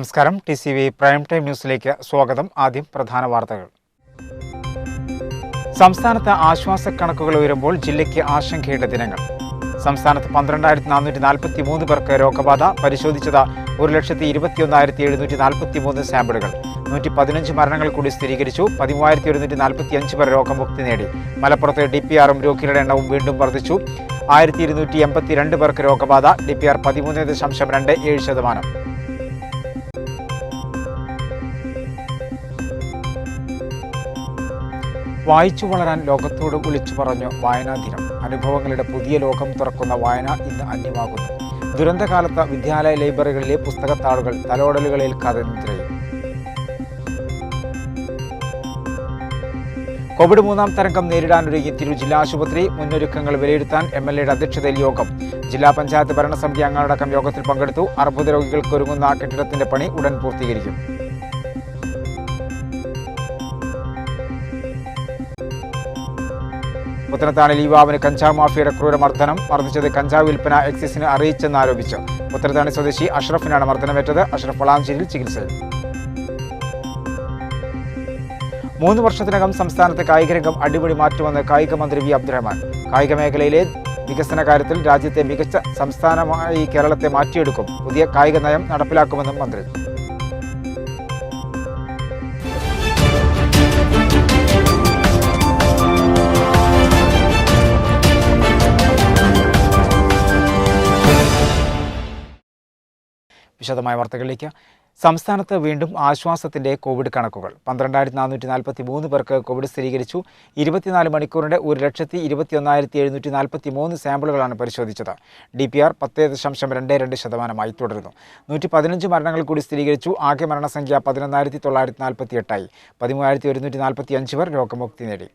നമസ്കാരം. TCV prime time ന്യൂസിലേക്ക് സ്വാഗതം. ആദ്യം പ്രധാന വാർത്തകൾ. സംസ്ഥാനത്ത് ആശ്വാസക്കണക്കുകൾ ഉയരുമ്പോൾ ജില്ലയ്ക്ക് ആശങ്കയുടെ ദിനങ്ങൾ. സംസ്ഥാനത്ത് 12,443 പേർക്ക് രോഗബാധ. പരിശോധിച്ചത് 1,21,743 സാമ്പിളുകൾ. 115 മരണങ്ങൾ കൂടി സ്ഥിരീകരിച്ചു. 13,145 പേർ രോഗമുക്തി നേടി. മലപ്പുറത്ത് DPR-ഉം രോഗികളുടെ എണ്ണവും വീണ്ടും വർദ്ധിച്ചു. 1,282 പേർക്ക് രോഗബാധ. DPR 13.27%. വായിച്ചു വളരാൻ ലോകത്തോട് വിളിച്ചു പറഞ്ഞു വായനാ ദിനം. അനുഭവങ്ങളുടെ പുതിയ ലോകം തുറക്കുന്ന വായന ഇന്ന് അന്യമാകുന്നു. ദുരന്തകാലത്ത് വിദ്യാലയ ലൈബ്രറികളിലെ പുസ്തകത്താളുകൾ തലോടലുകളിൽ കഥനിദ്രയും. കോവിഡ് 3ാം തരംഗം നേരിടാനൊരുങ്ങി തിരൂർ ജില്ലാ ആശുപത്രി. മുന്നൊരുക്കങ്ങൾ വിലയിരുത്താൻ MLA-യുടെ അധ്യക്ഷതയിൽ യോഗം. ജില്ലാ പഞ്ചായത്ത് ഭരണസമിതി അംഗങ്ങളടക്കം യോഗത്തിൽ പങ്കെടുത്തു. അർബുദ രോഗികൾക്ക് ഒരുങ്ങുന്ന കെട്ടിടത്തിന്റെ പണി ഉടൻ പൂർത്തീകരിക്കും. പുത്തനത്താണിൽ യുവാവിന് കഞ്ചാവ് മാഫിയയുടെ ക്രൂരമർദ്ദനം. മർദ്ദിച്ചത് കഞ്ചാവ് വിൽപ്പന എക്സൈസിന് അറിയിച്ചെന്നാരോപിച്ചു. പുത്തനത്താണി സ്വദേശി അഷ്റഫിനാണ് മർദ്ദനമേറ്റത്. അഷ്റഫ് വളാഞ്ചേരിയിൽ ചികിത്സയിൽ. 3 വർഷത്തിനകം സംസ്ഥാനത്ത് കായികരംഗം അടിപൊളി മാറ്റുമെന്ന് കായിക മന്ത്രി V. അബ്ദുറഹ്മാൻ. കായിക മേഖലയിലെ വികസന കാര്യത്തിൽ രാജ്യത്തെ മികച്ച സംസ്ഥാനമായി കേരളത്തെ മാറ്റിയെടുക്കും. പുതിയ കായിക നയം നടപ്പിലാക്കുമെന്നും മന്ത്രി. വിശദമായ വാർത്തകളിലേക്ക്. സംസ്ഥാനത്ത് വീണ്ടും ആശ്വാസത്തിന്റെ കോവിഡ് കണക്കുകൾ. 12,443 പേർക്ക് കോവിഡ് സ്ഥിരീകരിച്ചു. 24 മണിക്കൂറിന്റെ 1,21,743 സാമ്പിളുകളാണ് പരിശോധിച്ചത്. DPR 10.22% തുടരുന്നു. 115 മരണങ്ങൾ കൂടി സ്ഥിരീകരിച്ചു. ആകെ മരണസംഖ്യ 11,948 ആയി. 13,145 പേർ രോഗമുക്തി നേടി.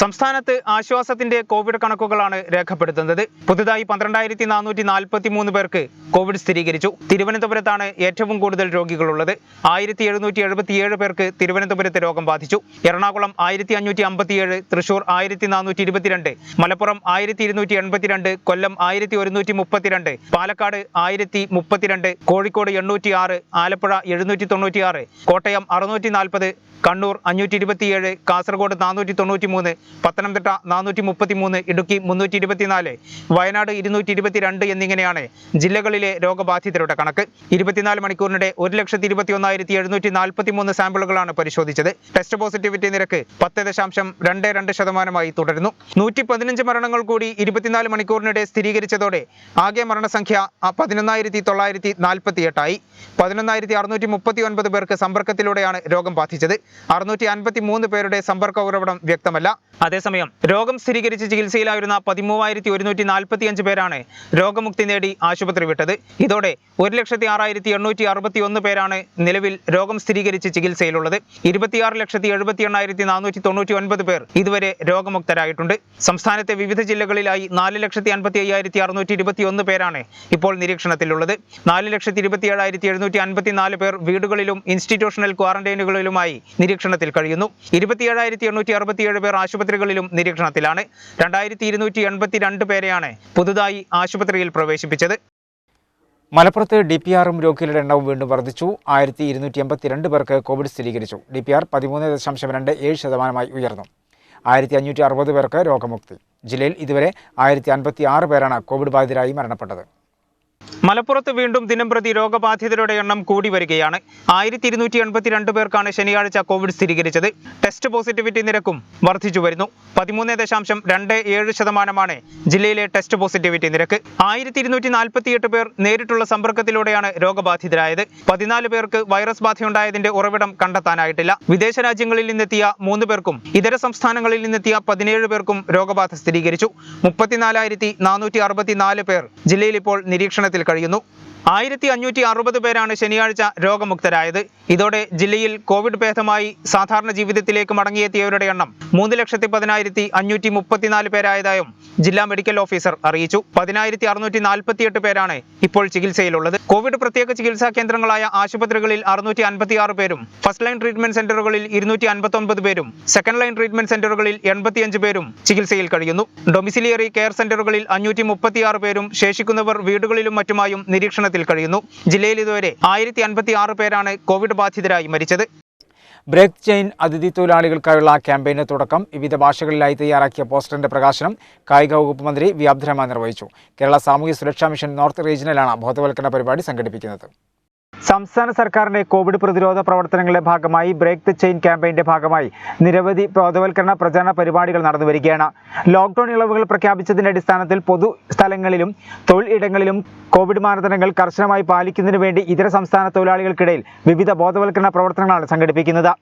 സംസ്ഥാനത്ത് ആശ്വാസത്തിന്റെ കോവിഡ് കണക്കുകളാണ് രേഖപ്പെടുത്തുന്നത്. പുതുതായി 12,443 പേർക്ക് കോവിഡ് സ്ഥിരീകരിച്ചു. തിരുവനന്തപുരത്താണ് ഏറ്റവും കൂടുതൽ രോഗികളുള്ളത്. 1,777 പേർക്ക് തിരുവനന്തപുരത്ത് രോഗം ബാധിച്ചു. എറണാകുളം 1,557, തൃശൂർ 1,422, മലപ്പുറം 1,282, കൊല്ലം 1,132, പാലക്കാട് 1,032, കോഴിക്കോട് 806, ആലപ്പുഴ 796, കോട്ടയം 640, കണ്ണൂർ 527, കാസർഗോഡ് 493, പത്തനംതിട്ട 433, ഇടുക്കി 324, വയനാട് 222 എന്നിങ്ങനെയാണ് ജില്ലകളിലെ രോഗബാധിതരുടെ കണക്ക്. 24 മണിക്കൂറിനിടെ 1,21,743 സാമ്പിളുകളാണ് പരിശോധിച്ചത്. ടെസ്റ്റ് പോസിറ്റിവിറ്റി നിരക്ക് 10.22% തുടരുന്നു. 115 മരണങ്ങൾ കൂടി 24 മണിക്കൂറിനിടെ സ്ഥിരീകരിച്ചതോടെ ആകെ മരണസംഖ്യ 11,948 ആയി. 11,639 പേർക്ക് സമ്പർക്കത്തിലൂടെയാണ് രോഗം ബാധിച്ചത്. 653 പേരുടെ സമ്പർക്ക ഉറവിടം വ്യക്തമല്ല. അതേസമയം രോഗം സ്ഥിരീകരിച്ച് ചികിത്സയിലായിരുന്ന 13,145 പേരാണ് രോഗമുക്തി നേടി ആശുപത്രി വിട്ടത്. ഇതോടെ 1,06,861 പേരാണ് നിലവിൽ രോഗം സ്ഥിരീകരിച്ച് ചികിത്സയിലുള്ളത്. 26,78,499 പേർ ഇതുവരെ രോഗമുക്തരായിട്ടുണ്ട്. സംസ്ഥാനത്തെ വിവിധ ജില്ലകളിലായി 4,55,621 പേരാണ് ഇപ്പോൾ നിരീക്ഷണത്തിലുള്ളത്. 4,27,754 പേർ വീടുകളിലും ഇൻസ്റ്റിറ്റ്യൂഷണൽ ക്വാറന്റൈനുകളിലുമായി നിരീക്ഷണത്തിൽ കഴിയുന്നു. 27,867 പേർ ആശുപത്രികളിലും നിരീക്ഷണത്തിലാണ്. 2,282 പേരെയാണ് പുതുതായി ആശുപത്രിയിൽ പ്രവേശിപ്പിച്ചത്. മലപ്പുറത്ത് DPR-ഉം രോഗികളുടെ എണ്ണവും വീണ്ടും വർദ്ധിച്ചു. 1,282 പേർക്ക് കോവിഡ് സ്ഥിരീകരിച്ചു. DPR 13.27% ഉയർന്നു. 1,560 പേർക്ക് രോഗമുക്തി. ജില്ലയിൽ ഇതുവരെ 1,056 പേരാണ് കോവിഡ് ബാധിതരായി മരണപ്പെട്ടത്. മലപ്പുറത്ത് വീണ്ടും ദിനംപ്രതി രോഗബാധിതരുടെ എണ്ണം കൂടി വരികയാണ്. 1,282 പേർക്കാണ് ശനിയാഴ്ച കോവിഡ് സ്ഥിരീകരിച്ചത്. ടെസ്റ്റ് പോസിറ്റിവിറ്റി നിരക്കും വർദ്ധിച്ചു വരുന്നു. 13.27% ജില്ലയിലെ ടെസ്റ്റ് പോസിറ്റിവിറ്റി നിരക്ക്. 1,248 പേർ നേരിട്ടുള്ള സമ്പർക്കത്തിലൂടെയാണ് രോഗബാധിതരായത്. 14 പേർക്ക് വൈറസ് ബാധയുണ്ടായതിന്റെ ഉറവിടം കണ്ടെത്താനായിട്ടില്ല. വിദേശ രാജ്യങ്ങളിൽ നിന്നെത്തിയ 3 പേർക്കും ഇതര സംസ്ഥാനങ്ങളിൽ നിന്നെത്തിയ 17 പേർക്കും രോഗബാധ സ്ഥിരീകരിച്ചു. 34,464 പേർ ജില്ലയിൽ ഇപ്പോൾ നിരീക്ഷണത്തിൽ കഴിയുന്നു. 1,560 പേരാണ് ശനിയാഴ്ച രോഗമുക്തരായത്. ഇതോടെ ജില്ലയിൽ കോവിഡ് ഭേദമായി സാധാരണ ജീവിതത്തിലേക്ക് മടങ്ങിയെത്തിയവരുടെ എണ്ണം 3,10,534 പേരായതായും ജില്ലാ മെഡിക്കൽ ഓഫീസർ അറിയിച്ചു. 10,648 പേരാണ് ഇപ്പോൾ ചികിത്സയിലുള്ളത്. കോവിഡ് പ്രത്യേക ചികിത്സാ കേന്ദ്രങ്ങളായ ആശുപത്രികളിൽ 656 പേരും ഫസ്റ്റ് ലൈൻ ട്രീറ്റ്മെന്റ് സെന്ററുകളിൽ 259 പേരും സെക്കൻഡ് ലൈൻ ട്രീറ്റ്മെന്റ് സെന്ററുകളിൽ 85 പേരും ചികിത്സയിൽ കഴിയുന്നു. ഡൊമിസിലിയറി കെയർ സെന്ററുകളിൽ 536 പേരും ശേഷിക്കുന്നവർ വീടുകളിലും മറ്റുമായും നിരീക്ഷണത്തിൽ നിരീക്ഷണത്തിൽ കഴിയുന്നു. ജില്ലയിൽ ഇതുവരെ 1056 പേരാണ് കോവിഡ് ബാധിതരായി മരിച്ചത്. ബ്രേക്ക് ചെയിൻ അതിഥി തൊഴിലാളികൾക്കായുള്ള ക്യാമ്പയിന് തുടക്കം. വിവിധ ഭാഷകളിലായി തയ്യാറാക്കിയ പോസ്റ്ററിന്റെ പ്രകാശനം കായിക വകുപ്പ് മന്ത്രി വി അബ്ദുറഹ്മാൻ നിർവഹിച്ചു. കേരള സാമൂഹ്യ സുരക്ഷാ മിഷൻ നോർത്ത് റീജിയനിലാണ് ബോധവൽക്കരണ പരിപാടി സംഘടിപ്പിക്കുന്നത്. സംസ്ഥാന സർക്കാരിന്റെ കോവിഡ് പ്രതിരോധ പ്രവർത്തനങ്ങളുടെ ഭാഗമായി ബ്രേക്ക് ദ ചെയിൻ ക്യാമ്പയിന്റെ ഭാഗമായി നിരവധി ബോധവൽക്കരണ പ്രചാരണ പരിപാടികൾ നടന്നുവരികയാണ്. ലോക്ക്ഡൌൺ ഇളവുകൾ പ്രഖ്യാപിച്ചതിന്റെ അടിസ്ഥാനത്തിൽ പൊതു സ്ഥലങ്ങളിലും തൊഴിലിടങ്ങളിലും കോവിഡ് മാനദണ്ഡങ്ങൾ കർശനമായി പാലിക്കുന്നതിന് വേണ്ടി ഇതര സംസ്ഥാന തൊഴിലാളികൾക്കിടയിൽ വിവിധ ബോധവൽക്കരണ പ്രവർത്തനങ്ങളാണ് സംഘടിപ്പിക്കുന്നത്.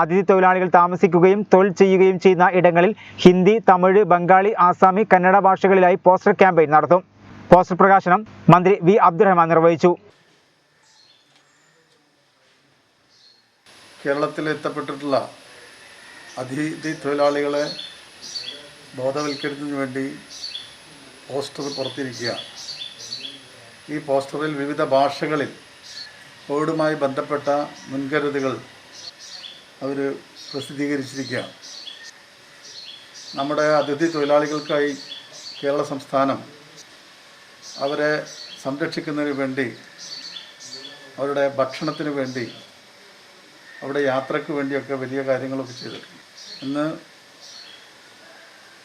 അതിഥി തൊഴിലാളികൾ താമസിക്കുകയും തൊഴിൽ ചെയ്യുകയും ചെയ്യുന്ന ഇടങ്ങളിൽ ഹിന്ദി, തമിഴ്, ബംഗാളി, ആസാമി, കന്നഡ ഭാഷകളിലായി പോസ്റ്റർ ക്യാമ്പയിൻ നടത്തും. പോസ്റ്റർ പ്രകാശനം മന്ത്രി വി അബ്ദുറഹ്മാൻ നിർവഹിച്ചു. കേരളത്തിൽ എത്തപ്പെട്ടിട്ടുള്ള അതിഥി തൊഴിലാളികളെ ബോധവൽക്കരണത്തിന് വേണ്ടി പോസ്റ്റർ പുറത്തിരിക്കുക. ഈ പോസ്റ്ററിൽ വിവിധ ഭാഷകളിൽ കോവിഡുമായി ബന്ധപ്പെട്ട മുൻകരുതലുകൾ അവർ പ്രസിദ്ധീകരിച്ചിരിക്കുക. നമ്മുടെ അതിഥി തൊഴിലാളികൾക്കായി കേരള സംസ്ഥാനം അവരെ സംരക്ഷിക്കുന്നതിന് വേണ്ടി, അവരുടെ ഭക്ഷണത്തിന് വേണ്ടി, അവിടെ യാത്രയ്ക്ക് വേണ്ടിയൊക്കെ വലിയ കാര്യങ്ങളൊക്കെ ചെയ്തിട്ടുണ്ട്. ഇന്ന്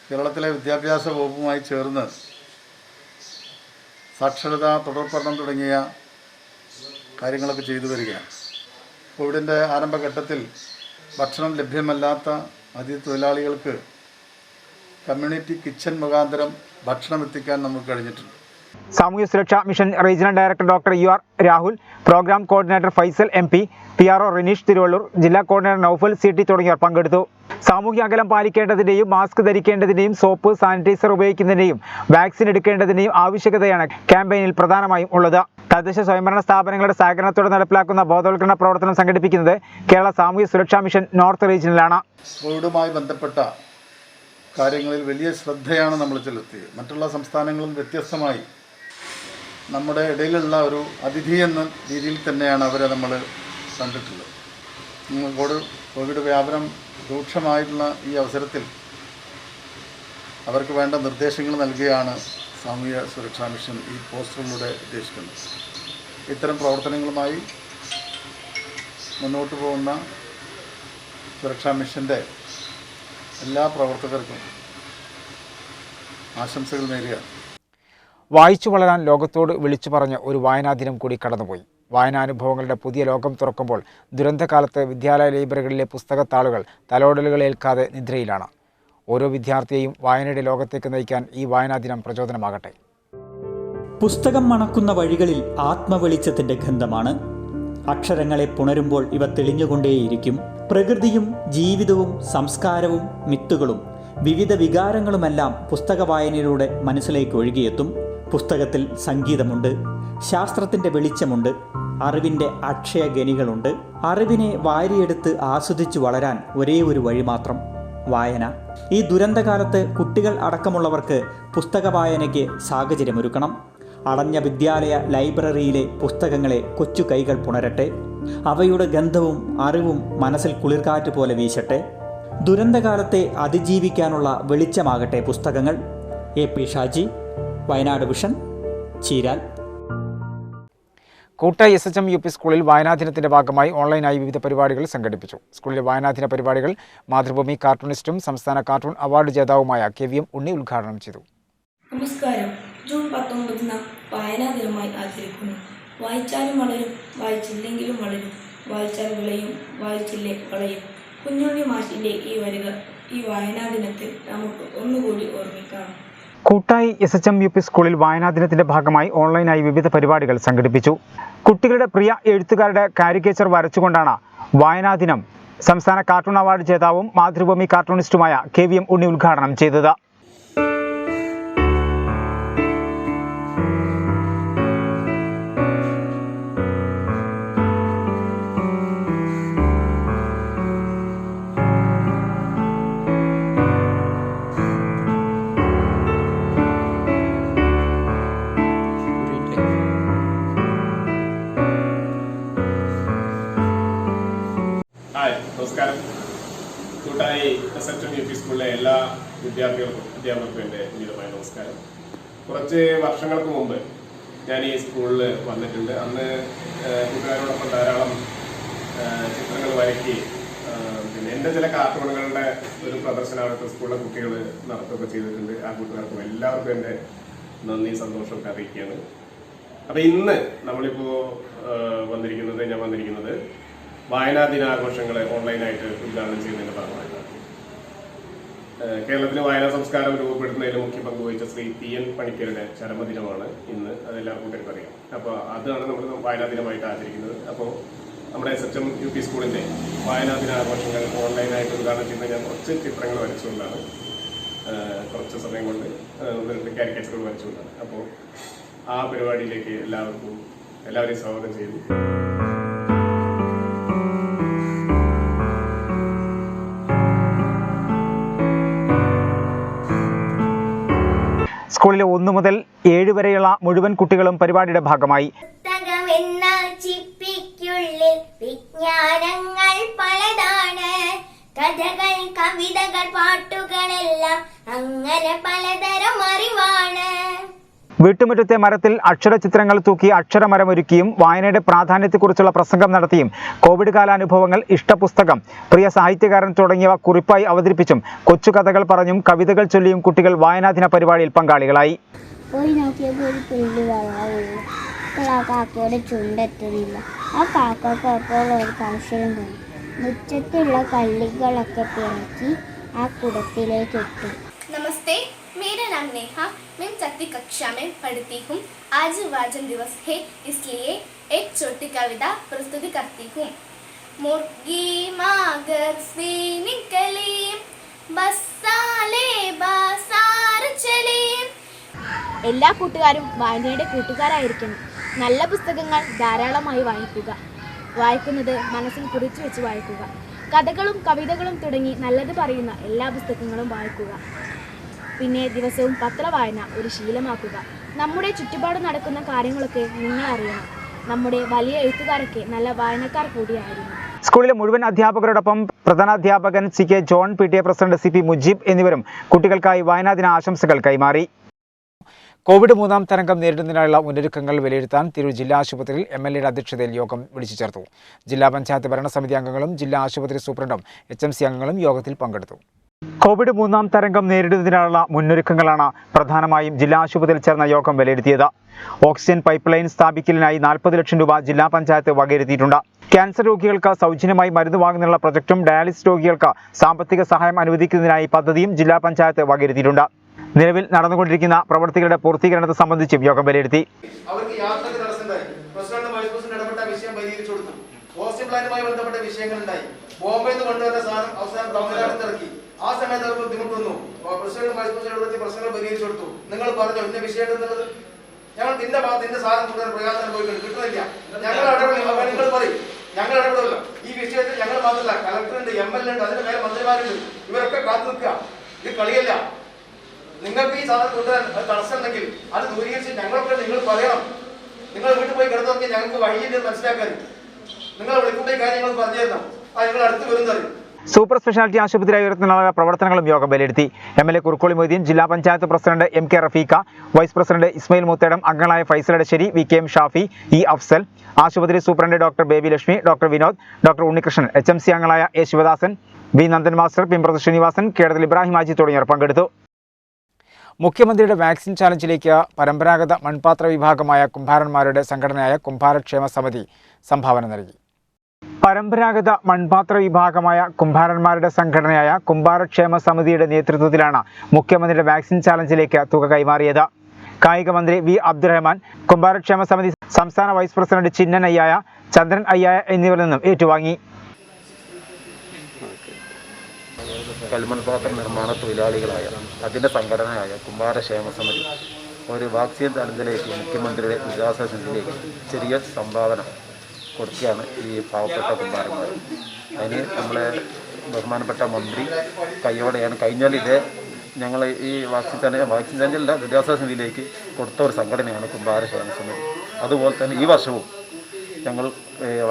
കേരളത്തിലെ വിദ്യാഭ്യാസ വകുപ്പുമായി ചേർന്ന് സാക്ഷരത, തുടർ പഠനം തുടങ്ങിയ കാര്യങ്ങളൊക്കെ ചെയ്തു വരികയാണ്. കോവിഡിൻ്റെ ആരംഭഘട്ടത്തിൽ ഭക്ഷണം ലഭ്യമല്ലാത്ത അതിഥി തൊഴിലാളികൾക്ക് കമ്മ്യൂണിറ്റി കിച്ചൺ മുഖാന്തരം ഭക്ഷണം എത്തിക്കാൻ നമുക്ക് കഴിഞ്ഞിട്ടുണ്ട്. സാമൂഹ്യ സുരക്ഷാ mission regional director doctor UR Rahul, program coordinator Faisal MP, PRO Rineesh Thiruvallur, ജില്ലാ കോർഡിനേറ്റർ നൌഫൽ CT തുടങ്ങിയവർ പങ്കെടുത്തു. സാമൂഹ്യ അകലം പാലിക്കേണ്ടതിൻ്റെയും മാസ്ക് ധരിക്കേണ്ടതിൻ്റെയും സോപ്പ്, സാനിറ്റൈസർ ഉപയോഗിക്കുന്നതിൻ്റെയും വാക്സിൻ എടുക്കേണ്ടതിൻ്റെയും ആവശ്യകതയാണ് ക്യാമ്പയിനിൽ പ്രധാനമായും ഉള്ളത്. തദ്ദേശ സ്വയംഭരണ സ്ഥാപനങ്ങളുടെ സഹകരണത്തോടെ നടപ്പിലാക്കുന്ന ബോധവൽക്കരണ പ്രവർത്തനം സംഘടിപ്പിക്കുന്നത് കേരള സാമൂഹ്യ സുരക്ഷാ മിഷൻ നോർത്ത് റീജിയനിലാണ്. കോവിഡുമായി ബന്ധപ്പെട്ട കാര്യങ്ങളിൽ വലിയ ശ്രദ്ധയാണ് നമ്മൾ ചെലുത്തിയത്. മറ്റുള്ള സംസ്ഥാനങ്ങളിൽ വ്യത്യസ്തമായി നമ്മുടെ ഇടയിലുള്ള ഒരു അതിഥി എന്ന രീതിയിൽ തന്നെയാണ് അവരെ നമ്മൾ കണ്ടിട്ടുള്ളത്. കോവിഡ് വ്യാപനം രൂക്ഷമായിട്ടുള്ള ഈ അവസരത്തിൽ അവർക്ക് വേണ്ട നിർദ്ദേശങ്ങൾ നൽകുകയാണ് സാമൂഹ്യ സുരക്ഷാ മിഷൻ ഈ പോസ്റ്ററിലൂടെ ഉദ്ദേശിക്കുന്നത്. ഇത്തരം പ്രവർത്തനങ്ങളുമായി മുന്നോട്ട് പോകുന്ന സുരക്ഷാ മിഷൻ്റെ എല്ലാ പ്രവർത്തകർക്കും ആശംസകൾ നേരുകയാണ്. വായിച്ചു വളരാൻ ലോകത്തോട് വിളിച്ചു പറഞ്ഞ് ഒരു വായനാ ദിനം കൂടി കടന്നുപോയി. വായനാനുഭവങ്ങളുടെ പുതിയ ലോകം തുറക്കുമ്പോൾ ദുരന്തകാലത്ത് വിദ്യാലയ ലൈബ്രറികളിലെ പുസ്തകത്താളുകൾ തലോടലുകൾ ഏൽക്കാതെ നിദ്രയിലാണ്. ഓരോ വിദ്യാർത്ഥിയെയും വായനയുടെ ലോകത്തേക്ക് നയിക്കാൻ ഈ വായനാ ദിനം പ്രചോദനമാകട്ടെ. പുസ്തകം മണക്കുന്ന വഴികളിൽ ആത്മവെളിച്ചത്തിന്റെ ഗന്ധമാണ്. അക്ഷരങ്ങളെ പുണരുമ്പോൾ ഇവ തെളിഞ്ഞുകൊണ്ടേയിരിക്കും. പ്രകൃതിയും ജീവിതവും സംസ്കാരവും മിത്തുകളും വിവിധ വികാരങ്ങളുമെല്ലാം പുസ്തക വായനയിലൂടെ മനസ്സിലേക്ക് ഒഴുകിയെത്തും. പുസ്തകത്തിൽ സംഗീതമുണ്ട്, ശാസ്ത്രത്തിൻ്റെ വെളിച്ചമുണ്ട്, അറിവിൻ്റെ അക്ഷയഖനികളുണ്ട്. അറിവിനെ വാരിയെടുത്ത് ആസ്വദിച്ചു വളരാൻ ഒരേ ഒരു വഴി മാത്രം: വായന. ഈ ദുരന്തകാലത്ത് കുട്ടികൾ അടക്കമുള്ളവർക്ക് പുസ്തക വായനയ്ക്ക് സാഹചര്യമൊരുക്കണം. അടഞ്ഞ വിദ്യാലയ ലൈബ്രറിയിലെ പുസ്തകങ്ങളെ കൊച്ചു കൈകൾ പുണരട്ടെ. അവയുടെ ഗന്ധവും അറിവും മനസ്സിൽ കുളിർക്കാറ്റ് പോലെ വീശട്ടെ. ദുരന്തകാലത്തെ അതിജീവിക്കാനുള്ള വെളിച്ചമാകട്ടെ പുസ്തകങ്ങൾ. AP Shaji, Wayanad vision, Cheeral. കൂട്ടായി SHM UP സ്കൂളിൽ വായനാദിനത്തിന്റെ ഭാഗമായി ഓൺലൈനായി വിവിധ പരിപാടികൾ സംഘടിപ്പിച്ചു. സ്കൂളിലെ വായനാദിന പരിപാടികൾ മാതൃഭൂമി കാർട്ടൂണിസ്റ്റും സംസ്ഥാന കാർട്ടൂൺ അവാർഡ് ജേതാവുമായ KVM ഉണ്ണി ഉദ്ഘാടനം ചെയ്തു. നമസ്കാരം. ജൂൺ 19 വായനാ ദിനമായി ആചരിക്കുന്നു. വായിച്ചാലും വളരും, വായിച്ചില്ലെങ്കിലും വളരും, വായിച്ചാൽ വിളയും, വായിച്ചില്ലേ വളയും. കുഞ്ഞുണ്ണി മാഷിന്റെ ഈ വരികൾ ഈ വായനാ ദിനത്തിൽ നമുക്ക് ഒന്നുകൂടി ഓർമ്മിക്കാം. കൂട്ടായി SHM UP സ്കൂളിൽ വായനാ ദിനത്തിന്റെ ഭാഗമായി ഓൺലൈനായി വിവിധ പരിപാടികൾ സംഘടിപ്പിച്ചു. കുട്ടികളുടെ പ്രിയ എഴുത്തുകാരുടെ കാരിക്കേച്ചർ വരച്ചുകൊണ്ടാണ് വായനാ ദിനം സംസ്ഥാന കാർട്ടൂൺ അവാർഡ് ജേതാവും മാതൃഭൂമി കാർട്ടൂണിസ്റ്റുമായ KVM ഉണ്ണി ഉദ്ഘാടനം ചെയ്തത്. നമസ്കാരം. കൂട്ടായി SHM UP സ്കൂളിലെ എല്ലാ അധ്യാപകർക്കും എൻ്റെ വിനീതമായ നമസ്കാരം. കുറച്ച് വർഷങ്ങൾക്ക് മുമ്പ് ഞാൻ ഈ സ്കൂളിൽ വന്നിട്ടുണ്ട്. അന്ന് കൂട്ടുകാരോടൊപ്പം ധാരാളം ചിത്രങ്ങൾ വരയ്ക്കുകയും പിന്നെ എൻ്റെ ചില കാർട്ടൂണുകളുടെ ഒരു പ്രദർശനം അവിടുത്തെ സ്കൂളിലെ കുട്ടികൾ നടത്തുകയൊക്കെ ചെയ്തിട്ടുണ്ട്. ആ കൂട്ടുകാർക്കും എല്ലാവർക്കും എൻ്റെ നന്ദി സന്തോഷമൊക്കെ അറിയിക്കുകയാണ്. അപ്പോൾ ഇന്ന് നമ്മളിപ്പോൾ ഞാൻ വന്നിരിക്കുന്നത് വായനാ ദിനാഘോഷങ്ങൾ ഓൺലൈനായിട്ട് ഉദ്ഘാടനം ചെയ്യുന്നതിൻ്റെ ഭാഗമായിട്ടാണ്. കേരളത്തിലെ വായനാ സംസ്കാരം രൂപപ്പെടുത്തുന്നതിൽ മുഖ്യ പങ്ക് വഹിച്ച ശ്രീ PN പണിക്കരുടെ ചരമദിനമാണ് ഇന്ന്. അതെല്ലാവർക്കും കൂട്ടർക്കും അറിയാം. അപ്പോൾ അതാണ് നമ്മൾ വായനാ ദിനമായിട്ട് ആചരിക്കുന്നത്. അപ്പോൾ നമ്മുടെ SHM UP സ്കൂളിൻ്റെ വായനാ ദിനാഘോഷങ്ങൾ ഓൺലൈനായിട്ട് ഉദ്ഘാടനം ചെയ്യുന്ന ഞാൻ കുറച്ച് ചിത്രങ്ങൾ വരച്ചുകൊണ്ടാണ്, കുറച്ച് സമയം കൊണ്ട് കാരിക്കേച്ചറുകൾ വരച്ചുകൊണ്ടാണ്. അപ്പോൾ ആ പരിപാടിയിലേക്ക് എല്ലാവരെയും സ്വാഗതം ചെയ്യുന്നു. സ്കൂളിലെ 1 മുതൽ 7 വരെയുള്ള മുഴുവൻ കുട്ടികളും പരിപാടിയുടെ ഭാഗമായി. വിജ്ഞാനങ്ങൾ പലതാണ്, കഥകൾ, കവിതകൾ, പാട്ടുകളെല്ലാം അങ്ങനെ പലതരം അറിവാണ്. വീട്ടുമുറ്റത്തെ മരത്തിൽ അക്ഷരചിത്രങ്ങൾ തൂക്കി അക്ഷരമരമൊരുക്കിയും വായനയുടെ പ്രാധാന്യത്തെക്കുറിച്ചുള്ള പ്രസംഗം നടത്തിയും കോവിഡ് കാലാനുഭവങ്ങൾ, ഇഷ്ടപുസ്തകം, പ്രിയ സാഹിത്യകാരൻ തുടങ്ങിയവ കുറിപ്പായി അവതരിപ്പിച്ചും കൊച്ചുകഥകൾ പറഞ്ഞും കവിതകൾ ചൊല്ലിയും കുട്ടികൾ വായനാദിന പരിപാടിയിൽ പങ്കാളികളായി. പോയി നോക്കിയപ്പോൾ ഒരു തുള്ളി വെള്ളമുള്ളൂ. അപ്പോൾ ആ കാക്കയുടെ ചുണ്ടെത്തുന്നില്ല. ആ കാക്കയ്ക്ക് അപ്പോൾ ഒരു സംശയം തോന്നി. മുറ്റത്തുള്ള കള്ളികളൊക്കെ പിറക്കി ആ കുടത്തിലേക്ക് ഇട്ടു. नमस्ते, मेरा नाम नेहा, मैं 4वीं कक्षा में पढ़ती हूँ. आज वाचन दिवस है, इसलिए एक छोटी कविता प्रस्तुत करती हूँ. मुर्गी मागर से निकली, बस्साले बाजार चली. എല്ലാ കൂട്ടുകാരും വായനയുടെ കൂട്ടുകാരായിരിക്കണം. നല്ല പുസ്തകങ്ങൾ ധാരാളമായി വായിക്കുക. വായിക്കുന്നത് മനസ്സിൽ കുറിച്ചു വെച്ച് വായിക്കുക. കഥകളും കവിതകളും തുടങ്ങി നല്ലത് പറയുന്ന എല്ലാ പുസ്തകങ്ങളും വായിക്കുക. പിന്നെ ദിവസവും പത്രവായന ഒരു ശീലമാക്കുക. നമ്മുടെ ചുറ്റുപാട് നടക്കുന്ന കാര്യങ്ങളൊക്കെ നിങ്ങൾ അറിയണം. നമ്മുടെ വലിയ എഴുത്തുകാരൊക്കെ നല്ല വായനക്കാർ കൂടിയായിരുന്നു. സ്കൂളിലെ മുഴുവൻ അധ്യാപകരോടൊപ്പം പ്രധാനാധ്യാപകൻ CK John, PTA president CP Mujeeb എന്നിവരും കുട്ടികൾക്കായി വായനാദിന ആശംസകൾ കൈമാറി. കോവിഡ് 3ാം തരംഗം നേരിടുന്നതിനായുള്ള മുന്നൊരുക്കങ്ങൾ വിലയിരുത്താൻ തിരൂർ ജില്ലാ ആശുപത്രിയിൽ MLAയുടെ അധ്യക്ഷതയിൽ യോഗം വിളിച്ചു ചേർത്തു. ജില്ലാ പഞ്ചായത്ത് ഭരണസമിതി അംഗങ്ങളും ജില്ലാ ആശുപത്രി സൂപ്രണ്ടും HMC അംഗങ്ങളും യോഗത്തിൽ പങ്കെടുത്തു. കോവിഡ് 3ാം തരംഗം നേരിടുന്നതിനായുള്ള മുന്നൊരുക്കങ്ങളാണ് പ്രധാനമായും ജില്ലാ ആശുപത്രിയിൽ ചേർന്ന യോഗം വിലയിരുത്തിയത്. ഓക്സിജൻ പൈപ്പ് ലൈൻ സ്ഥാപിക്കലിനായി 40 ലക്ഷം രൂപ ജില്ലാ പഞ്ചായത്ത് വകയിരുത്തിയിട്ടുണ്ട്. ക്യാൻസർ രോഗികൾക്ക് സൗജന്യമായി മരുന്ന് വാങ്ങുന്നതിനുള്ള പ്രൊജക്ടും ഡയാലിസിസ് രോഗികൾക്ക് സാമ്പത്തിക സഹായം അനുവദിക്കുന്നതിനായി പദ്ധതിയും ജില്ലാ പഞ്ചായത്ത് വകയിരുത്തിയിട്ടുണ്ട്. നിലവിൽ നടന്നുകൊണ്ടിരിക്കുന്ന പ്രവൃത്തികളുടെ പൂർത്തീകരണത്തെ സംബന്ധിച്ചും യോഗം വിലയിരുത്തി. അവർക്ക് യാത്രയ്ക്ക് തടസ്സമുണ്ടായി. പ്രസിഡന്റ് വൈസ് പ്രസിഡന്റ് ഇടപെട്ട വിഷയം പരിഹരിച്ചു കൊടുത്തു. ഹോസ്റ്റൽ പ്ലാനുമായി ബന്ധപ്പെട്ട വിഷയങ്ങളുണ്ടായി. ബോംബെയിൽ നിന്ന് കൊണ്ടുവന്ന സാധനം അവസാനം തമിഴ്നാട്ടിൽ ഇറക്കി. ആ സമയത്ത് അവർക്ക് ബുദ്ധിമുട്ട് വന്നു. പ്രസിഡന്റ് വൈസ് പ്രസിഡന്റ് ഇടപെട്ട് പ്രശ്നങ്ങൾ പരിഹരിച്ചു കൊടുത്തു. നിങ്ങൾ പറഞ്ഞു ഇന്ന വിഷയം എന്നുള്ളത് ഞങ്ങൾ നിന്റെ ഭാഗത്ത് നിന്റെ സാധനം കൊണ്ടുവരാൻ പ്രയാസം അനുഭവിക്കുന്നു, കിട്ടുന്നില്ല. ഞങ്ങൾ ഇടപെടില്ല. നിങ്ങൾ പറയും ഞങ്ങൾ ഇടപെടില്ല. ഈ വിഷയത്തിൽ ഞങ്ങൾ മാത്രമല്ല, കളക്ടറുണ്ട്, MLA ഉണ്ട്, അതിന് മേലെ മന്ത്രിമാരുണ്ട്. ഇവരൊക്കെ കാത്തു നിൽക്കുക. ഇത് കളിയല്ല. നിങ്ങൾക്ക് ഈ സാധനം കൊണ്ടുവരാൻ തടസ്സം ഉണ്ടെങ്കിൽ അത് ദൂരീകരിച്ച് ഞങ്ങളൊക്കെ നിങ്ങൾ പറയണം. നിങ്ങൾ വീട്ടിൽ പോയി കിടന്നൊക്കെ ഞങ്ങൾക്ക് വഴിയില്ല മനസ്സിലാക്കാൻ. നിങ്ങൾ വിളിക്കുമ്പോൾ കാര്യങ്ങൾ പറഞ്ഞു തരണം. നിങ്ങൾ അടുത്ത് വരുന്നത്. സൂപ്പർ സ്പെഷ്യാലിറ്റി ആശുപത്രിയായി ഉയർത്തുന്നതിനുള്ള പ്രവർത്തനങ്ങളും യോഗം വിലയിരുത്തി. MLA കുറുക്കോളി മൊയ്തീൻ, ജില്ലാ panchayat president MK Rafeeqa, vice president Ismail Muthedam, അംഗങ്ങളായ ഫൈസൽ എടശ്ശേരി, VKM ഷാഫി, E അഫ്സൽ, ആശുപത്രി superintendent doctor Baby Lakshmi, doctor Vinod, doctor Unnikrishnan, HMC അംഗങ്ങളായ A Sivadasan, B Nandan master, Pimprath Srinivasan, Kedathil Ibrahim Haji തുടങ്ങിയവർ പങ്കെടുത്തു. മുഖ്യമന്ത്രിയുടെ വാക്സിൻ ചാലഞ്ചിലേക്ക് പരമ്പരാഗത മൺപാത്ര വിഭാഗമായ കുംഭാരന്മാരുടെ സംഘടനയായ കുംഭാരക്ഷേമ സമിതി സംഭാവന നൽകി. പരമ്പരാഗത മൺപാത്ര വിഭാഗമായ കുംഭാരന്മാരുടെ സംഘടനയായ കുംഭാരക്ഷേമ സമിതിയുടെ നേതൃത്വത്തിലാണ് മുഖ്യമന്ത്രിയുടെ വാക്സിൻ ചാലഞ്ചിലേക്ക് തുക കൈമാറിയത്. കായിക മന്ത്രി V അബ്ദുറഹ്മാൻ, കുംഭാരക്ഷേമ സമിതി സംസ്ഥാന വൈസ് പ്രസിഡന്റ് ചിന്നൻ അയ്യായ, ചന്ദ്രൻ അയ്യായ എന്നിവരിൽ നിന്നും ഏറ്റുവാങ്ങി. കൽമൺപാത്ര നിർമ്മാണ തൊഴിലാളികളായ അതിൻ്റെ സംഘടനയായ കുംഭാരക്ഷേമ സമിതി ഒരു വാക്സിൻ ചാലഞ്ചിലേക്ക് മുഖ്യമന്ത്രിയുടെ വികാസ നിധിയിലേക്ക് ചെറിയ സംഭാവന കൊടുക്കുകയാണ് ഈ പാവപ്പെട്ട കുംഭാരന്മാർ. അതിന് നമ്മളെ ബഹുമാനപ്പെട്ട മന്ത്രി കയ്യോടെയാണ് കഴിഞ്ഞാൽ ഇത് ഞങ്ങൾ ഈ വാക്സിൻ ചാനലിൻ്റെ വിദ്യാഭ്യാസ നിധിയിലേക്ക് കൊടുത്ത ഒരു സംഘടനയാണ് കുംഭാരക്ഷേമ സമിതി. അതുപോലെ തന്നെ ഈ വർഷവും ഞങ്ങൾ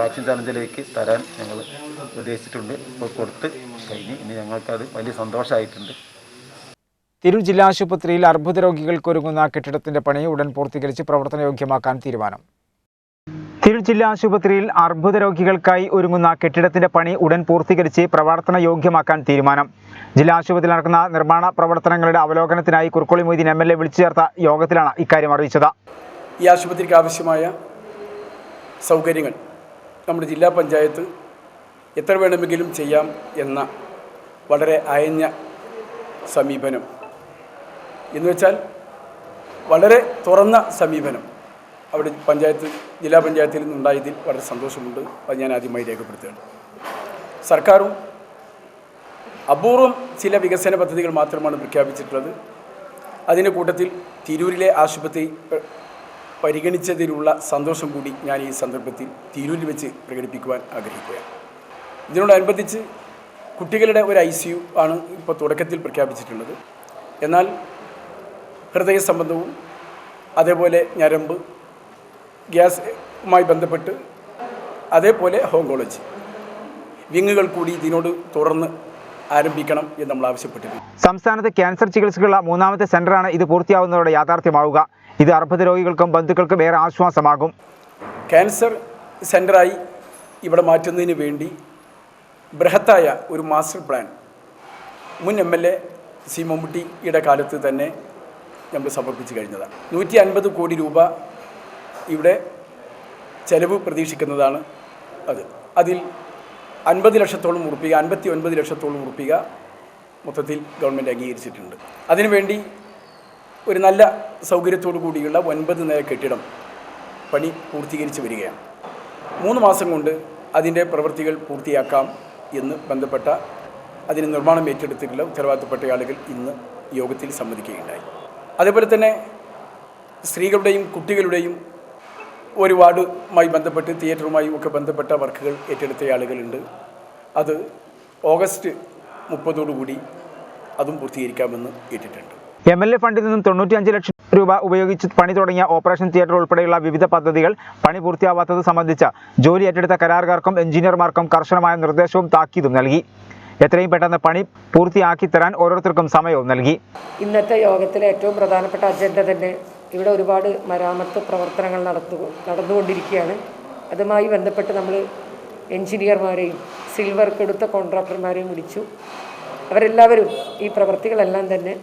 വാക്സിൻ ചാലഞ്ചിലേക്ക് തരാൻ ഞങ്ങൾ ഉദ്ദേശിച്ചിട്ടുണ്ട്. ഇപ്പോൾ കൊടുത്ത് കഴിഞ്ഞ് ഇനി ഞങ്ങൾക്കത് വലിയ സന്തോഷമായിട്ടുണ്ട്. തിരൂർ ജില്ലാ ആശുപത്രിയിൽ അർബുദ രോഗികൾക്കൊരുങ്ങുന്ന കെട്ടിടത്തിന്റെ പണി ഉടൻ പൂർത്തീകരിച്ച് പ്രവർത്തനയോഗ്യമാക്കാൻ തീരുമാനം. തിരൂർ ജില്ലാ ആശുപത്രിയിൽ അർബുദ രോഗികൾക്കായി ഒരുങ്ങുന്ന കെട്ടിടത്തിന്റെ പണി ഉടൻ പൂർത്തീകരിച്ച് പ്രവർത്തനയോഗ്യമാക്കാൻ തീരുമാനം. ജില്ലാ ആശുപത്രിയിൽ നടക്കുന്ന നിർമ്മാണ പ്രവർത്തനങ്ങളുടെ അവലോകനത്തിനായി കുറുക്കോളി മൊയ്തീൻ MLA വിളിച്ചു ചേർത്ത യോഗത്തിലാണ് ഇക്കാര്യം അറിയിച്ചത്. ഈ ആശുപത്രിക്ക് ആവശ്യമായ സൗകര്യങ്ങൾ നമ്മുടെ ജില്ലാ പഞ്ചായത്ത് എത്ര വേണമെങ്കിലും ചെയ്യാം എന്ന വളരെ അയഞ്ഞ സമീപനം, എന്നുവെച്ചാൽ വളരെ തുറന്ന സമീപനം അവിടെ ജില്ലാ പഞ്ചായത്തിൽ നിന്നുണ്ടായതിൽ വളരെ സന്തോഷമുണ്ട്. അത് ഞാൻ ആദ്യമായി രേഖപ്പെടുത്തുകയാണ്. സർക്കാരും അപൂർവം ചില വികസന പദ്ധതികൾ മാത്രമാണ് പ്രഖ്യാപിച്ചിട്ടുള്ളത്. അതിൻ്റെ കൂട്ടത്തിൽ തിരൂരിലെ ആശുപത്രി പരിഗണിച്ചതിലുള്ള സന്തോഷം കൂടി ഞാൻ ഈ സന്ദർഭത്തിൽ തിരൂരിൽ വെച്ച് പ്രകടിപ്പിക്കുവാൻ ആഗ്രഹിക്കുകയാണ്. ഇതിനോടനുബന്ധിച്ച് കുട്ടികളുടെ ഒരു ICU ആണ് ഇപ്പോൾ തുടക്കത്തിൽ പ്രഖ്യാപിച്ചിട്ടുള്ളത്. എന്നാൽ ഹൃദയ സംബന്ധവും അതേപോലെ ഞരമ്പ് ഗ്യാസുമായി ബന്ധപ്പെട്ട് അതേപോലെ ഓങ്കോളജി വിങ്ങുകൾ കൂടി ഇതിനോട് തുറന്ന് ആരംഭിക്കണം എന്ന് നമ്മൾ ആവശ്യപ്പെട്ടിട്ടുണ്ട്. സംസ്ഥാനത്ത് ക്യാൻസർ ചികിത്സയ്ക്കുള്ള മൂന്നാമത്തെ സെന്ററാണ് ഇത് പൂർത്തിയാവുന്നതോടെ യാഥാർത്ഥ്യമാവുക. ഇത് അർബുദ രോഗികൾക്കും ബന്ധുക്കൾക്കും ഏറെ ആശ്വാസമാകും. ക്യാൻസർ സെൻ്ററായി ഇവിടെ മാറ്റുന്നതിന് വേണ്ടി ബൃഹത്തായ ഒരു മാസ്റ്റർ പ്ലാൻ മുൻ MLA സി മമ്മൂട്ടിയുടെ കാലത്ത് തന്നെ നമ്മൾ സമർപ്പിച്ചു കഴിഞ്ഞതാണ്. 150 കോടി രൂപ ഇവിടെ ചെലവ് പ്രതീക്ഷിക്കുന്നതാണ്. അതിൽ 50 ലക്ഷത്തോളം ഉറുപ്പിക 59 ലക്ഷത്തോളം ഉറുപ്പിക മൊത്തത്തിൽ ഗവൺമെൻറ് അംഗീകരിച്ചിട്ടുണ്ട്. അതിനുവേണ്ടി ഒരു നല്ല സൗകര്യത്തോടു കൂടിയുള്ള 9 നില കെട്ടിടം പണി പൂർത്തീകരിച്ച് വരികയാണ്. 3 മാസം കൊണ്ട് അതിൻ്റെ പ്രവൃത്തികൾ പൂർത്തിയാക്കാം എന്ന് ബന്ധപ്പെട്ട അതിന് നിർമ്മാണം ഏറ്റെടുത്തിട്ടുള്ള ഉത്തരവാദിത്തപ്പെട്ട ആളുകൾ ഇന്ന് യോഗത്തിൽ സമ്മതിക്കുകയുണ്ടായി. അതേപോലെ തന്നെ സ്ത്രീകളുടെയും കുട്ടികളുടെയും ഒരു വാർഡുമായി ബന്ധപ്പെട്ട് തിയേറ്ററുമായും ഒക്കെ ബന്ധപ്പെട്ട വർക്കുകൾ ഏറ്റെടുത്ത ആളുകളുണ്ട്. അത് ഓഗസ്റ്റ് 30 അതും പൂർത്തീകരിക്കാമെന്ന് ഏറ്റിട്ടുണ്ട്. MLA ഫണ്ടിൽ നിന്നും 95 ലക്ഷം രൂപ ഉപയോഗിച്ച് പണി തുടങ്ങിയ ഓപ്പറേഷൻ തിയേറ്റർ ഉൾപ്പെടെയുള്ള വിവിധ പദ്ധതികൾ പണി പൂർത്തിയാവാത്തത് സംബന്ധിച്ച ജോലി ഏറ്റെടുത്ത കരാറുകാർക്കും എഞ്ചിനീയർമാർക്കും കർശനമായ നിർദ്ദേശവും താക്കീതും നൽകി. എത്രയും പെട്ടെന്ന് പണി പൂർത്തിയാക്കി തരാൻ ഓരോരുത്തർക്കും സമയവും നൽകി. ഇന്നത്തെ യോഗത്തിലെ ഏറ്റവും പ്രധാനപ്പെട്ട അജണ്ട തന്നെ ഇവിടെ ഒരുപാട് മരാമത്ത് പ്രവർത്തനങ്ങൾ നടന്നുകൊണ്ടിരിക്കുകയാണ്. അതുമായി ബന്ധപ്പെട്ട് നമ്മൾ എഞ്ചിനീയർമാരെയും സിവിൽ വർക്ക് എടുത്ത കോൺട്രാക്ടർമാരെയും വിളിച്ചു. അവരെല്ലാവരും ഈ പ്രവൃത്തികളെല്ലാം തന്നെ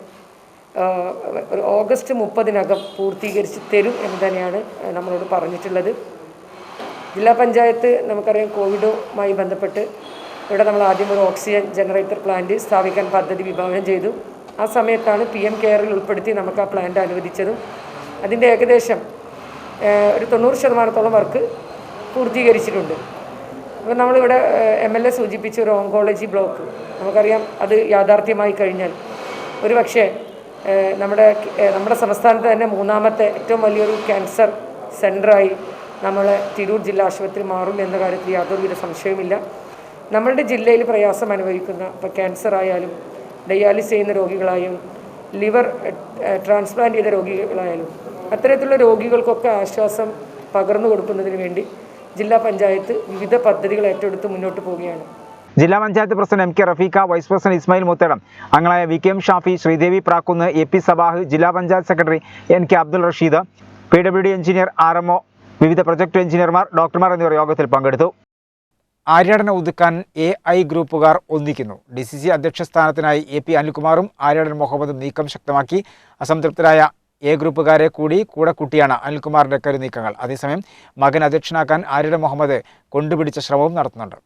ഒരു ഓഗസ്റ്റ് 30 പൂർത്തീകരിച്ച് തരും എന്ന് തന്നെയാണ് നമ്മളോട് പറഞ്ഞിട്ടുള്ളത്. ജില്ലാ പഞ്ചായത്ത് നമുക്കറിയാം കോവിഡുമായി ബന്ധപ്പെട്ട് ഇവിടെ നമ്മൾ ആദ്യം ഒരു ഓക്സിജൻ ജനറേറ്റർ പ്ലാന്റ് സ്ഥാപിക്കാൻ പദ്ധതി വിഭാവനം ചെയ്തു. ആ സമയത്താണ് PM കെയറിൽ ഉൾപ്പെടുത്തി നമുക്ക് ആ പ്ലാന്റ് അനുവദിച്ചതും. അതിൻ്റെ ഏകദേശം ഒരു 90% വർക്ക് പൂർത്തീകരിച്ചിട്ടുണ്ട്. അപ്പോൾ നമ്മളിവിടെ MLA സൂചിപ്പിച്ച ഒരു ഓങ്കോളജി ബ്ലോക്ക് നമുക്കറിയാം, അത് യാഥാർത്ഥ്യമായി കഴിഞ്ഞാൽ ഒരു പക്ഷേ നമ്മുടെ സംസ്ഥാനത്ത് തന്നെ 3ാമത്തെ ഏറ്റവും വലിയൊരു ക്യാൻസർ സെൻ്ററായി നമ്മളെ തിരൂർ ജില്ലാ ആശുപത്രി മാറും എന്ന കാര്യത്തിൽ യാതൊരുവിധ സംശയവുമില്ല. നമ്മളുടെ ജില്ലയിൽ പ്രയാസം അനുഭവിക്കുന്ന ഇപ്പോൾ ക്യാൻസർ ആയാലും ഡയാലിസിസ് ചെയ്യുന്ന രോഗികളായും ലിവർ ട്രാൻസ്പ്ലാന്റ് ചെയ്ത രോഗികളായാലും അത്തരത്തിലുള്ള രോഗികൾക്കൊക്കെ ആശ്വാസം പകർന്നു കൊടുക്കുന്നതിന് വേണ്ടി ജില്ലാ പഞ്ചായത്ത് വിവിധ പദ്ധതികൾ ഏറ്റെടുത്ത് മുന്നോട്ട് പോവുകയാണ്. ജില്ലാ panchayat president MK Rafeeqa, vice president Ismail Muthedam, അംഗങ്ങളായ VKM ഷാഫി, ശ്രീദേവി പ്രാക്കുന്ന്, AP സബാഹ്, ജില്ലാ panchayat secretary NK Abdul Rasheed, PWD engineer RMO, വിവിധ പ്രൊജക്ട് എഞ്ചിനീയർമാർ, ഡോക്ടർമാർ എന്നിവർ യോഗത്തിൽ പങ്കെടുത്തു. ആര്യാടനെ ഒതുക്കാൻ AI ഗ്രൂപ്പുകാർ ഒന്നിക്കുന്നു. DCC അധ്യക്ഷ സ്ഥാനത്തിനായി AP അനിൽകുമാറും ആര്യാടൻ മുഹമ്മദും നീക്കം ശക്തമാക്കി. അസംതൃപ്തരായ A ഗ്രൂപ്പുകാരെ കൂടെ കൂട്ടിയാണ് അനിൽകുമാറിന്റെ കരുനീക്കങ്ങൾ. അതേസമയം മകൻ അധ്യക്ഷനാക്കാൻ ആര്യാടൻ മുഹമ്മദ് കൊണ്ടുപിടിച്ച ശ്രമവും നടത്തുന്നുണ്ട്.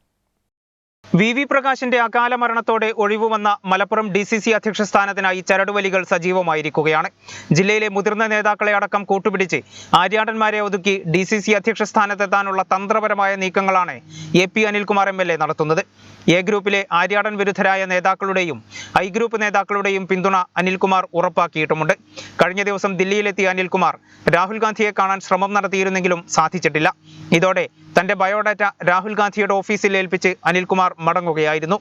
VV പ്രകാശിന്റെ അകാല മരണത്തോടെ ഒഴിവുവന്ന മലപ്പുറം DCC അധ്യക്ഷ സ്ഥാനത്തിനായി ചരടുവലികൾ സജീവമായിരിക്കുകയാണ്. ജില്ലയിലെ മുതിർന്ന നേതാക്കളെ അടക്കം കൂട്ടുപിടിച്ച് ആര്യാടന്മാരെ ഒതുക്കി DCC അധ്യക്ഷ സ്ഥാനത്തെത്താനുള്ള തന്ത്രപരമായ നീക്കങ്ങളാണ് AP അനിൽകുമാർ MLA നടത്തുന്നത്. A ഗ്രൂപ്പിലെ ആര്യാടൻ വിരുദ്ധരായ നേതാക്കളുടെയും I ഗ്രൂപ്പ് നേതാക്കളുടെയും പിന്തുണ അനിൽകുമാർ ഉറപ്പാക്കിയിട്ടുമുണ്ട്. കഴിഞ്ഞ ദിവസം ദില്ലിയിലെത്തിയ അനിൽകുമാർ രാഹുൽ ഗാന്ധിയെ കാണാൻ ശ്രമം നടത്തിയിരുന്നെങ്കിലും സാധിച്ചിട്ടില്ല. ഇതോടെ തന്റെ ബയോഡാറ്റ രാഹുൽ ഗാന്ധിയുടെ ഓഫീസിൽ ഏൽപ്പിച്ച് അനിൽകുമാർ മടങ്ങുകയായിരുന്നു.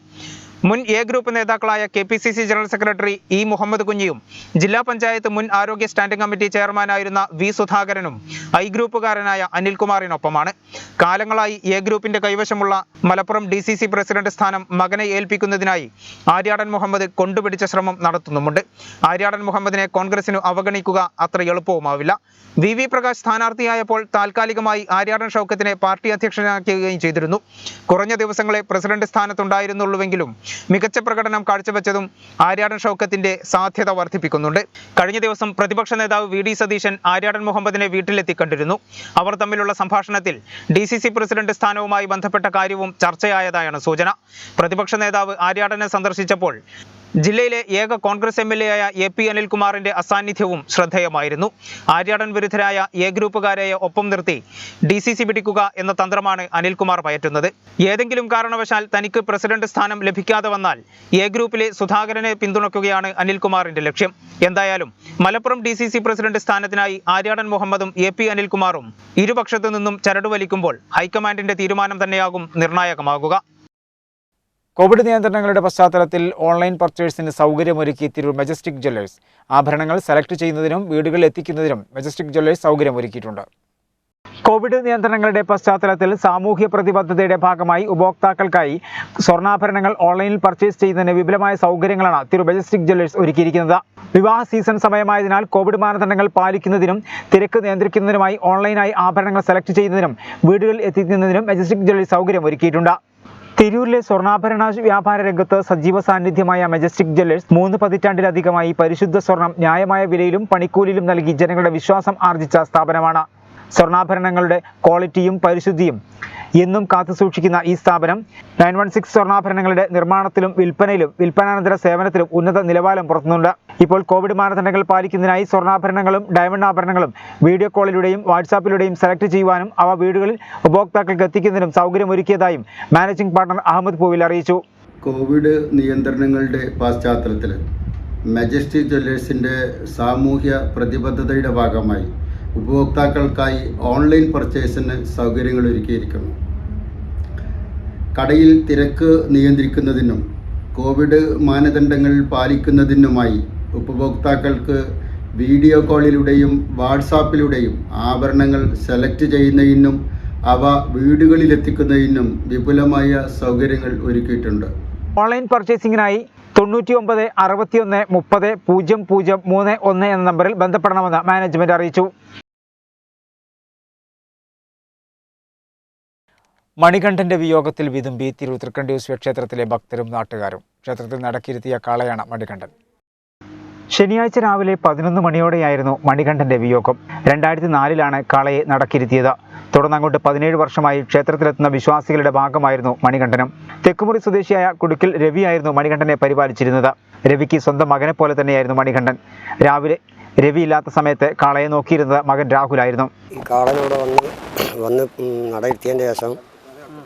മുൻ എ ഗ്രൂപ്പ് നേതാക്കളായ KPCC general secretary E Muhammad കുഞ്ഞിയും ജില്ലാ പഞ്ചായത്ത് മുൻ ആരോഗ്യ സ്റ്റാൻഡിംഗ് കമ്മിറ്റി ചെയർമാനായിരുന്ന വി സുധാകരനും ഐ ഗ്രൂപ്പുകാരനായ അനിൽകുമാറിനൊപ്പമാണ്. കാലങ്ങളായി എ ഗ്രൂപ്പിന്റെ കൈവശമുള്ള മലപ്പുറം DCC പ്രസിഡന്റ് സ്ഥാനം മകനെ ഏൽപ്പിക്കുന്നതിനായി ആര്യാടൻ മുഹമ്മദ് കൊണ്ടുപിടിച്ച ശ്രമം നടത്തുന്നുമുണ്ട്. ആര്യാടൻ മുഹമ്മദിനെ കോൺഗ്രസിന് അവഗണിക്കുക അത്ര എളുപ്പവുമാവില്ല. VV പ്രകാശ് സ്ഥാനാർത്ഥിയായപ്പോൾ താൽക്കാലികമായി ആര്യാടൻ ഷൗക്കത്തിനെ പാർട്ടി അധ്യക്ഷനാക്കുകയും ചെയ്തിരുന്നു. കുറഞ്ഞ ദിവസങ്ങളെ പ്രസിഡന്റ് സ്ഥാനത്തുണ്ടായിരുന്നുള്ളൂവെങ്കിലും മികച്ച പ്രകടനം കാഴ്ചവെച്ചതും ആര്യാടൻ ഷൗക്കത്തിന്റെ സാധ്യത വർദ്ധിപ്പിക്കുന്നുണ്ട്. കഴിഞ്ഞ ദിവസം പ്രതിപക്ഷ നേതാവ് VD സതീശൻ ആര്യാടൻ മുഹമ്മദിനെ വീട്ടിലെത്തി കണ്ടിരുന്നു. അവർ തമ്മിലുള്ള സംഭാഷണത്തിൽ DCC പ്രസിഡന്റ് സ്ഥാനവുമായി ബന്ധപ്പെട്ട കാര്യവും ചർച്ചയായതായാണ് സൂചന. പ്രതിപക്ഷ നേതാവ് ആര്യാടനെ സന്ദർശിച്ചപ്പോൾ ജില്ലയിലെ ഏക കോൺഗ്രസ് MLA ആയ AP അനിൽകുമാറിന്റെ അസാന്നിധ്യവും ശ്രദ്ധേയമായിരുന്നു. ആര്യാടൻ വിരുദ്ധരായ എ ഗ്രൂപ്പുകാരെ ഒപ്പം നിർത്തി DCC പിടിക്കുക എന്ന തന്ത്രമാണ് അനിൽകുമാർ പയറ്റുന്നത്. ഏതെങ്കിലും കാരണവശാൽ തനിക്ക് പ്രസിഡന്റ് സ്ഥാനം ലഭിക്കാതെ വന്നാൽ എ ഗ്രൂപ്പിലെ സുധാകരനെ പിന്തുണയ്ക്കുകയാണ് അനിൽകുമാറിന്റെ ലക്ഷ്യം. എന്തായാലും മലപ്പുറം DCC പ്രസിഡന്റ് സ്ഥാനത്തിനായി ആര്യാടൻ മുഹമ്മദും AP അനിൽകുമാറും ഇരുപക്ഷത്തു നിന്നും ചരടുവലിക്കുമ്പോൾ ഹൈക്കമാൻഡിന്റെ തീരുമാനം തന്നെയാകും നിർണായകമാകുക. കോവിഡ് നിയന്ത്രണങ്ങളുടെ പശ്ചാത്തലത്തിൽ ഓൺലൈൻ പർച്ചേഴ്സിന് സൗകര്യമൊരുക്കി തിരൂർ മജസ്റ്റിക് ജ്വല്ലേഴ്സ്. ആഭരണങ്ങൾ സെലക്ട് ചെയ്യുന്നതിനും വീടുകളിൽ എത്തിക്കുന്നതിനും മജസ്റ്റിക് ജ്വല്ലേഴ്സ് സൗകര്യമൊരുക്കിയിട്ടുണ്ട്. കോവിഡ് നിയന്ത്രണങ്ങളുടെ പശ്ചാത്തലത്തിൽ സാമൂഹ്യ പ്രതിബദ്ധതയുടെ ഭാഗമായി ഉപഭോക്താക്കൾക്കായി സ്വർണ്ണാഭരണങ്ങൾ ഓൺലൈനിൽ പർച്ചേസ് ചെയ്യുന്നതിന് വിപുലമായ സൗകര്യങ്ങളാണ് തിരൂർ മജസ്റ്റിക് ജ്വല്ലേഴ്സ് ഒരുക്കിയിരിക്കുന്നത്. വിവാഹ സീസൺ സമയമായതിനാൽ കോവിഡ് മാനദണ്ഡങ്ങൾ പാലിക്കുന്നതിനും തിരക്ക് നിയന്ത്രിക്കുന്നതിനുമായി ഓൺലൈനായി ആഭരണങ്ങൾ സെലക്ട് ചെയ്യുന്നതിനും വീടുകളിൽ എത്തിക്കുന്നതിനും മജസ്റ്റിക് ജ്വല്ലേഴ്സ് സൗകര്യം ഒരുക്കിയിട്ടുണ്ട്. തിരൂരിലെ സ്വർണ്ണാഭരണ വ്യാപാര രംഗത്ത് സജീവ സാന്നിധ്യമായ മജസ്റ്റിക് ജ്വല്ലേഴ്സ് 3 പതിറ്റാണ്ടിലധികമായി പരിശുദ്ധ സ്വർണം ന്യായമായ വിലയിലും പണിക്കൂലിയിലും നൽകി ജനങ്ങളുടെ വിശ്വാസം ആർജിച്ച സ്ഥാപനമാണ്. സ്വർണ്ണാഭരണങ്ങളുടെ ക്വാളിറ്റിയും പരിശുദ്ധിയും എന്നും കാത്തുസൂക്ഷിക്കുന്ന ഈ സ്ഥാപനം 916 സ്വർണ്ണാഭരണങ്ങളുടെ നിർമ്മാണത്തിലും വിൽപ്പനയിലും വിൽപ്പനാനന്തര സേവനത്തിലും ഉന്നത നിലവാരം പുറത്തുന്നുണ്ട്. ഇപ്പോൾ കോവിഡ് മാനദണ്ഡങ്ങൾ പാലിക്കുന്നതിനായി സ്വർണ്ണാഭരണങ്ങളും ഡയമണ്ട് ആഭരണങ്ങളും വീഡിയോ കോളിലൂടെയും വാട്സാപ്പിലൂടെയും സെലക്ട് ചെയ്യുവാനും അവ വീടുകളിൽ ഉപഭോക്താക്കൾക്ക് എത്തിക്കുന്നതിനും സൗകര്യമൊരുക്കിയതായും മാനേജിംഗ് പാർട്ണർ അഹമ്മദ് പൂവിൽ അറിയിച്ചു. കോവിഡ് നിയന്ത്രണങ്ങളുടെ പശ്ചാത്തലത്തിൽ മജസ്റ്റിക് ജ്വല്ലേഴ്സിൻ്റെ സാമൂഹ്യ പ്രതിബദ്ധതയുടെ ഭാഗമായി ഉപഭോക്താക്കൾക്കായി ഓൺലൈൻ പർച്ചേസിന് സൗകര്യങ്ങൾ ഒരുക്കിയിരിക്കുന്നു. കടയിൽ തിരക്ക് നിയന്ത്രിക്കുന്നതിനും കോവിഡ് മാനദണ്ഡങ്ങൾ പാലിക്കുന്നതിനുമായി ഉപഭോക്താക്കൾക്ക് വീഡിയോ കോളിലൂടെയും വാട്സാപ്പിലൂടെയും ആഭരണങ്ങൾ സെലക്ട് ചെയ്യുന്നതിനും അവ വീടുകളിലെത്തിക്കുന്നതിനും വിപുലമായ സൗകര്യങ്ങൾ ഒരുക്കിയിട്ടുണ്ട്. ഓൺലൈൻ പർച്ചേസിംഗിനായി 99 61 30 0031 എന്ന നമ്പറിൽ ബന്ധപ്പെടണമെന്ന് മാനേജ്മെന്റ് അറിയിച്ചു. മണികണ്ഠന്റെ വിയോഗത്തിൽ വിതുമ്പി തിരൂർ തൃക്കണ്ടിയൂർ ക്ഷേത്രത്തിലെ ഭക്തരും നാട്ടുകാരും. ക്ഷേത്രത്തിൽ നടക്കിരുത്തിയ കാളയാണ് മണികണ്ഠൻ. ശനിയാഴ്ച രാവിലെ 11 മണിയോടെയായിരുന്നു മണികണ്ഠന്റെ വിയോഗം. 2004-ലാണ് കാളയെ നടക്കിരുത്തിയത്. തുടർന്നങ്ങോട്ട് 17 വർഷമായി ക്ഷേത്രത്തിലെത്തുന്ന വിശ്വാസികളുടെ ഭാഗമായിരുന്നു മണികണ്ഠനും. തെക്കുമുറി സ്വദേശിയായ കുടുക്കിൽ രവിയായിരുന്നു മണികണ്ഠനെ പരിപാലിച്ചിരുന്നത്. രവിക്ക് സ്വന്തം മകനെ പോലെ തന്നെയായിരുന്നു മണികണ്ഠൻ. രാവിലെ രവി ഇല്ലാത്ത സമയത്ത് കാളയെ നോക്കിയിരുന്നത് മകൻ രാഹുലായിരുന്നു. ഈ കാളനോട് വന്ന് നടയിരുത്തിയതിൻ്റെ ശേഷം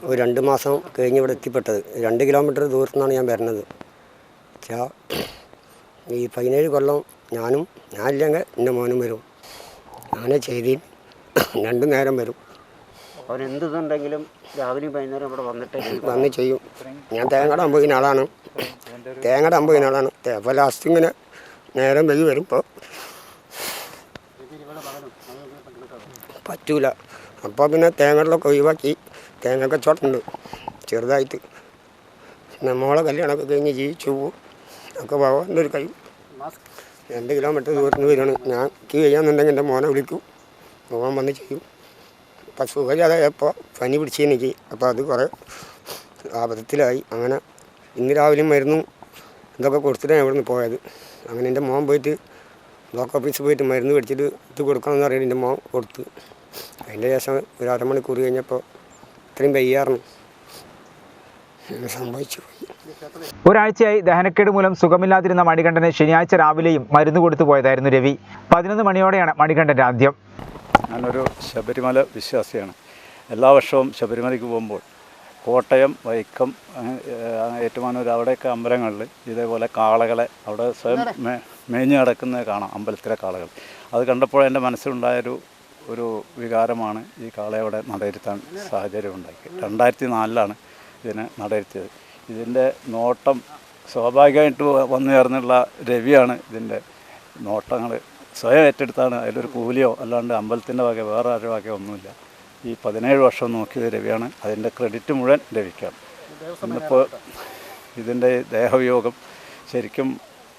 ഒരു 2 മാസം കഴിഞ്ഞ് ഇവിടെ എത്തിപ്പെട്ടത്. 2 കിലോമീറ്റർ ദൂരത്തു നിന്നാണ് ഞാൻ വരുന്നത്. ഈ 17 കൊല്ലം ഞാനില്ലെങ്കിൽ എൻ്റെ മോനും വരും. ഞാനേ ചെയ്തി 2 നേരം വരും. അവനെന്തുണ്ടെങ്കിലും രാവിലെ വൈകുന്നേരം ഇവിടെ വന്ന് ചെയ്യും. ഞാൻ തേങ്ങയുടെ അമ്പതിന് ആളാണ്. അപ്പോൾ ലാസ്റ്റ് ഇങ്ങനെ നേരം വൈകി വരുമ്പോൾ പറ്റൂല. അപ്പോൾ പിന്നെ തേങ്ങകളിലൊക്കെ ഒഴിവാക്കി തേങ്ങ കച്ചവടമുണ്ട് ചെറുതായിട്ട്. നമ്മളെ കല്യാണമൊക്കെ കഴിഞ്ഞ് ജീവിച്ചു പോകും. ഒക്കെ പോകാൻ ഒരു കഴിയും. 2 കിലോമീറ്റർ ദൂരത്തിന് വരികയാണ്. ഞാൻ ചെയ്യാന്നുണ്ടെങ്കിൽ എൻ്റെ മോനെ വിളിക്കും, പോകാൻ വന്ന് ചെയ്യും. അപ്പം സുഖമില്ലാതായപ്പോൾ പനി പിടിച്ചെനിക്ക്. അപ്പോൾ അത് കുറേ ആപത്തിലായി. അങ്ങനെ ഇന്ന് രാവിലെ മരുന്നും ഇതൊക്കെ കൊടുത്തിട്ടാണ് ഇവിടെ നിന്ന് പോയത്. അങ്ങനെ എൻ്റെ മോൻ പോയിട്ട് ബ്ലോക്ക് ഓഫീസിൽ പോയിട്ട് മരുന്ന് മേടിച്ചിട്ട് ഇത് കൊടുക്കണമെന്ന് പറയുന്നത് എൻ്റെ മോൻ കൊടുത്തു. അതിൻ്റെ ശേഷം ഒരു അരമണിക്കൂർ കഴിഞ്ഞപ്പോൾ ഇത്രയും വയ്യാറുന്നു സംഭവിച്ചു. ഒരാഴ്ചയായി ദഹനക്കേട് മൂലം സുഖമില്ലാതിരുന്ന മണികണ്ഠനെ ശനിയാഴ്ച രാവിലെയും മരുന്ന് കൊടുത്തു പോയതായിരുന്നു രവി. 11 മണിയോടെയാണ് മണികണ്ഠൻ്റെ അന്ത്യം. ഞാനൊരു ശബരിമല വിശ്വാസിയാണ്. എല്ലാ വർഷവും ശബരിമലയ്ക്ക് പോകുമ്പോൾ കോട്ടയം, വൈക്കം, ഏറ്റുമാനൂർ അവിടെയൊക്കെ അമ്പലങ്ങളിൽ ഇതേപോലെ കാളകളെ അവിടെ സ്വയം മേഞ്ഞ് കിടക്കുന്നത് കാണാം. അമ്പലത്തിലെ കാളകൾ അത് കണ്ടപ്പോൾ എൻ്റെ മനസ്സിലുണ്ടായൊരു വികാരമാണ് ഈ കാളയോടെ നടയിരുത്താൻ സാഹചര്യം ഉണ്ടാക്കി. 2004-ലാണ് ഇതിനെ നടയിരുത്തിയത്. ഇതിൻ്റെ നോട്ടം സ്വാഭാവികമായിട്ട് വന്നു ചേർന്നുള്ള രവിയാണ് ഇതിൻ്റെ നോട്ടങ്ങൾ സ്വയം ഏറ്റെടുത്താണ്. അതിലൊരു കൂലിയോ അല്ലാണ്ട് അമ്പലത്തിൻ്റെ വക വേറെ ആരുടെ വകയോ ഒന്നുമില്ല. ഈ 17 വർഷം നോക്കിയത് രവിയാണ്. അതിൻ്റെ ക്രെഡിറ്റ് മുഴുവൻ രവിക്കാണ്. ഇന്നിപ്പോൾ ഇതിൻ്റെ ദേഹവിയോഗം ശരിക്കും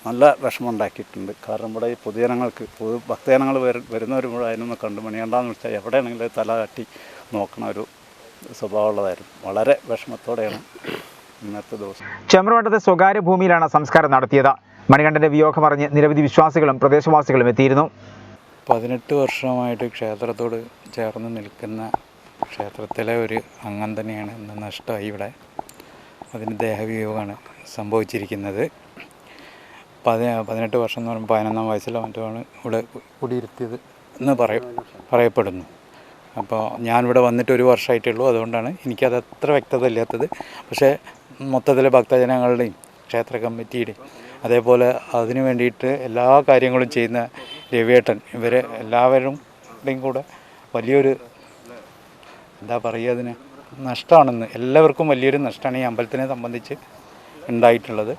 നല്ല വിഷമം ഉണ്ടാക്കിയിട്ടുണ്ട്. കാരണം ഇവിടെ ഈ പൊതുജനങ്ങൾക്ക് ഭക്തജനങ്ങൾ വരുന്നവർ മുഴുവൻ അതിനൊന്ന് കണ്ടു മണിയണ്ടെന്ന് വെച്ചാൽ എവിടെയാണെങ്കിലും തല കാട്ടി നോക്കണ ഒരു സ്വഭാവമുള്ളതായിരുന്നു. വളരെ വിഷമത്തോടെയാണ് ഇന്നത്തെ ദിവസം. ചെമ്പ്രവട്ടത്തെ സ്വകാര്യ ഭൂമിയിലാണ് സംസ്കാരം നടത്തിയത്. മണികണ്ഠന്റെ വിയോഗമറിഞ്ഞ് നിരവധി വിശ്വാസികളും പ്രദേശവാസികളും എത്തിയിരുന്നു. 18 വർഷമായിട്ട് ക്ഷേത്രത്തോട് ചേർന്ന് നിൽക്കുന്ന ക്ഷേത്രത്തിലെ ഒരു അംഗം തന്നെയാണ് ഇന്ന് നഷ്ടമായി. ഇവിടെ അതിന് ദേഹവിയോഗമാണ് സംഭവിച്ചിരിക്കുന്നത്. 18 വർഷം എന്ന് പറയുമ്പോൾ 11-ാം വയസ്സിലോ മറ്റുമാണ് ഇവിടെ കുടിയിരുത്തിയത് എന്ന് പറയപ്പെടുന്നു. അപ്പോൾ ഞാനിവിടെ വന്നിട്ട് 1 വർഷമായിട്ടുള്ളൂ. അതുകൊണ്ടാണ് എനിക്കത് അത്ര വ്യക്തത ഇല്ലാത്തത്. പക്ഷേ മൊത്തത്തിലെ ഭക്തജനങ്ങളുടെയും ക്ഷേത്ര കമ്മിറ്റിയുടെയും അതേപോലെ അതിനു വേണ്ടിയിട്ട് എല്ലാ കാര്യങ്ങളും ചെയ്യുന്ന രവിയേട്ടൻ ഇവരെ എല്ലാവരുടെയും കൂടെ വലിയൊരു എന്താ പറയുക അതിന് നഷ്ടമാണെന്ന് എല്ലാവർക്കും വലിയൊരു നഷ്ടമാണ് ഈ അമ്പലത്തിനെ സംബന്ധിച്ച് ഉണ്ടായിട്ടുള്ളത്.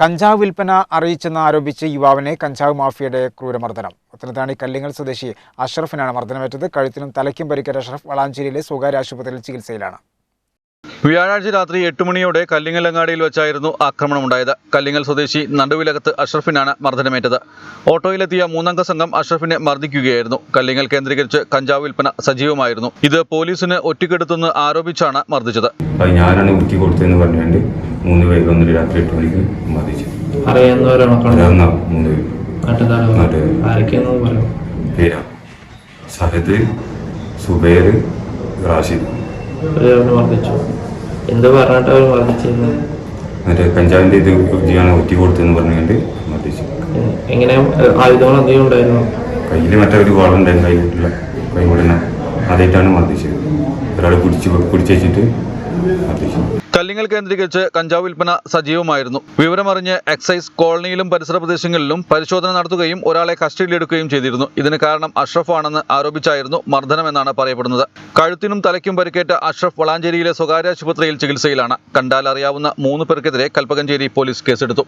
കഞ്ചാവ് വിൽപ്പന അറിയിച്ചെന്ന് ആരോപിച്ച് യുവാവിനെ കഞ്ചാവ് മാഫിയയുടെ ക്രൂരമർദ്ദനം. പത്തനംതിട്ട കല്ലിങ്ങൽ സ്വദേശി അഷ്റഫിനാണ് മർദ്ദനമേറ്റത്. കഴുത്തിനും തലയ്ക്കും പരിക്കേറ്റ അഷ്റഫ് വളാഞ്ചേരിയിലെ സ്വകാര്യ ആശുപത്രിയിൽ ചികിത്സയിലാണ്. വ്യാഴാഴ്ച രാത്രി 8 മണിയോടെ കല്ലിങ്ങലങ്ങാടിയിൽ വെച്ചായിരുന്നു ആക്രമണമുണ്ടായത്. കല്ലിങ്ങൽ സ്വദേശി നടുവിലകത്ത് അഷ്റഫിനാണ് മർദ്ദനമേറ്റത്. ഓട്ടോയിലെത്തിയ 3-അംഗ സംഘം അഷ്റഫിനെ മർദ്ദിക്കുകയായിരുന്നു. കല്ലിങ്ങൽ കേന്ദ്രീകരിച്ച് കഞ്ചാവ് വിൽപ്പന സജീവമായിരുന്നു. ഇത് പോലീസിന് ഒറ്റിക്കെടുത്തെന്ന് ആരോപിച്ചാണ് മർദ്ദിച്ചത്. ഞാനാണ് കുറ്റി കൊടുത്തതെന്ന് പറഞ്ഞുകൊണ്ട് 3 പേര് വന്നിട്ട് രാത്രി 8 മണിക്ക് മർദ്ദിച്ചു. പേരാ സഹദ്, സുബൈർ, റാഷിദ്. എന്ത് പറഞ്ഞിട്ട് അവർ മർദ്ദിച്ചിരുന്നു? മറ്റേ കഞ്ചാവിൻ്റെ ഇത് ചെയ്യാൻ ഒറ്റി കൊടുത്തെന്ന് പറഞ്ഞുകൊണ്ട് മർദ്ദിച്ചു. എങ്ങനെ ആയുധങ്ങൾ എന്തെങ്കിലും ഉണ്ടായിരുന്നു? കയ്യിൽ മറ്റേ ഒരു വാളുണ്ടായിരുന്നു. കയ്യിലുള്ള കൈ ഉടനെ അതായിട്ടാണ് മർദ്ദിച്ചത്. ഒരാൾ പിടിച്ചു മർദ്ദിച്ചു. കല്ലിങ്ങൽ കേന്ദ്രീകരിച്ച് കഞ്ചാവ് വിൽപ്പന സജീവമായിരുന്നു. വിവരമറിഞ്ഞ് എക്സൈസ് കോളനിയിലും പരിസര പ്രദേശങ്ങളിലും പരിശോധന നടത്തുകയും ഒരാളെ കസ്റ്റഡിയിലെടുക്കുകയും ചെയ്തിരുന്നു. ഇതിന് കാരണം അഷ്റഫ് ആണെന്ന് ആരോപിച്ചായിരുന്നു മർദ്ദനമെന്നാണ് പറയപ്പെടുന്നത്. കഴുത്തിനും തലയ്ക്കും പരിക്കേറ്റ അഷ്റഫ് വളാഞ്ചേരിയിലെ സ്വകാര്യ ആശുപത്രിയിൽ ചികിത്സയിലാണ്. കണ്ടാൽ അറിയാവുന്ന 3 പേർക്കെതിരെ കൽപ്പകഞ്ചേരി പോലീസ് കേസെടുത്തു.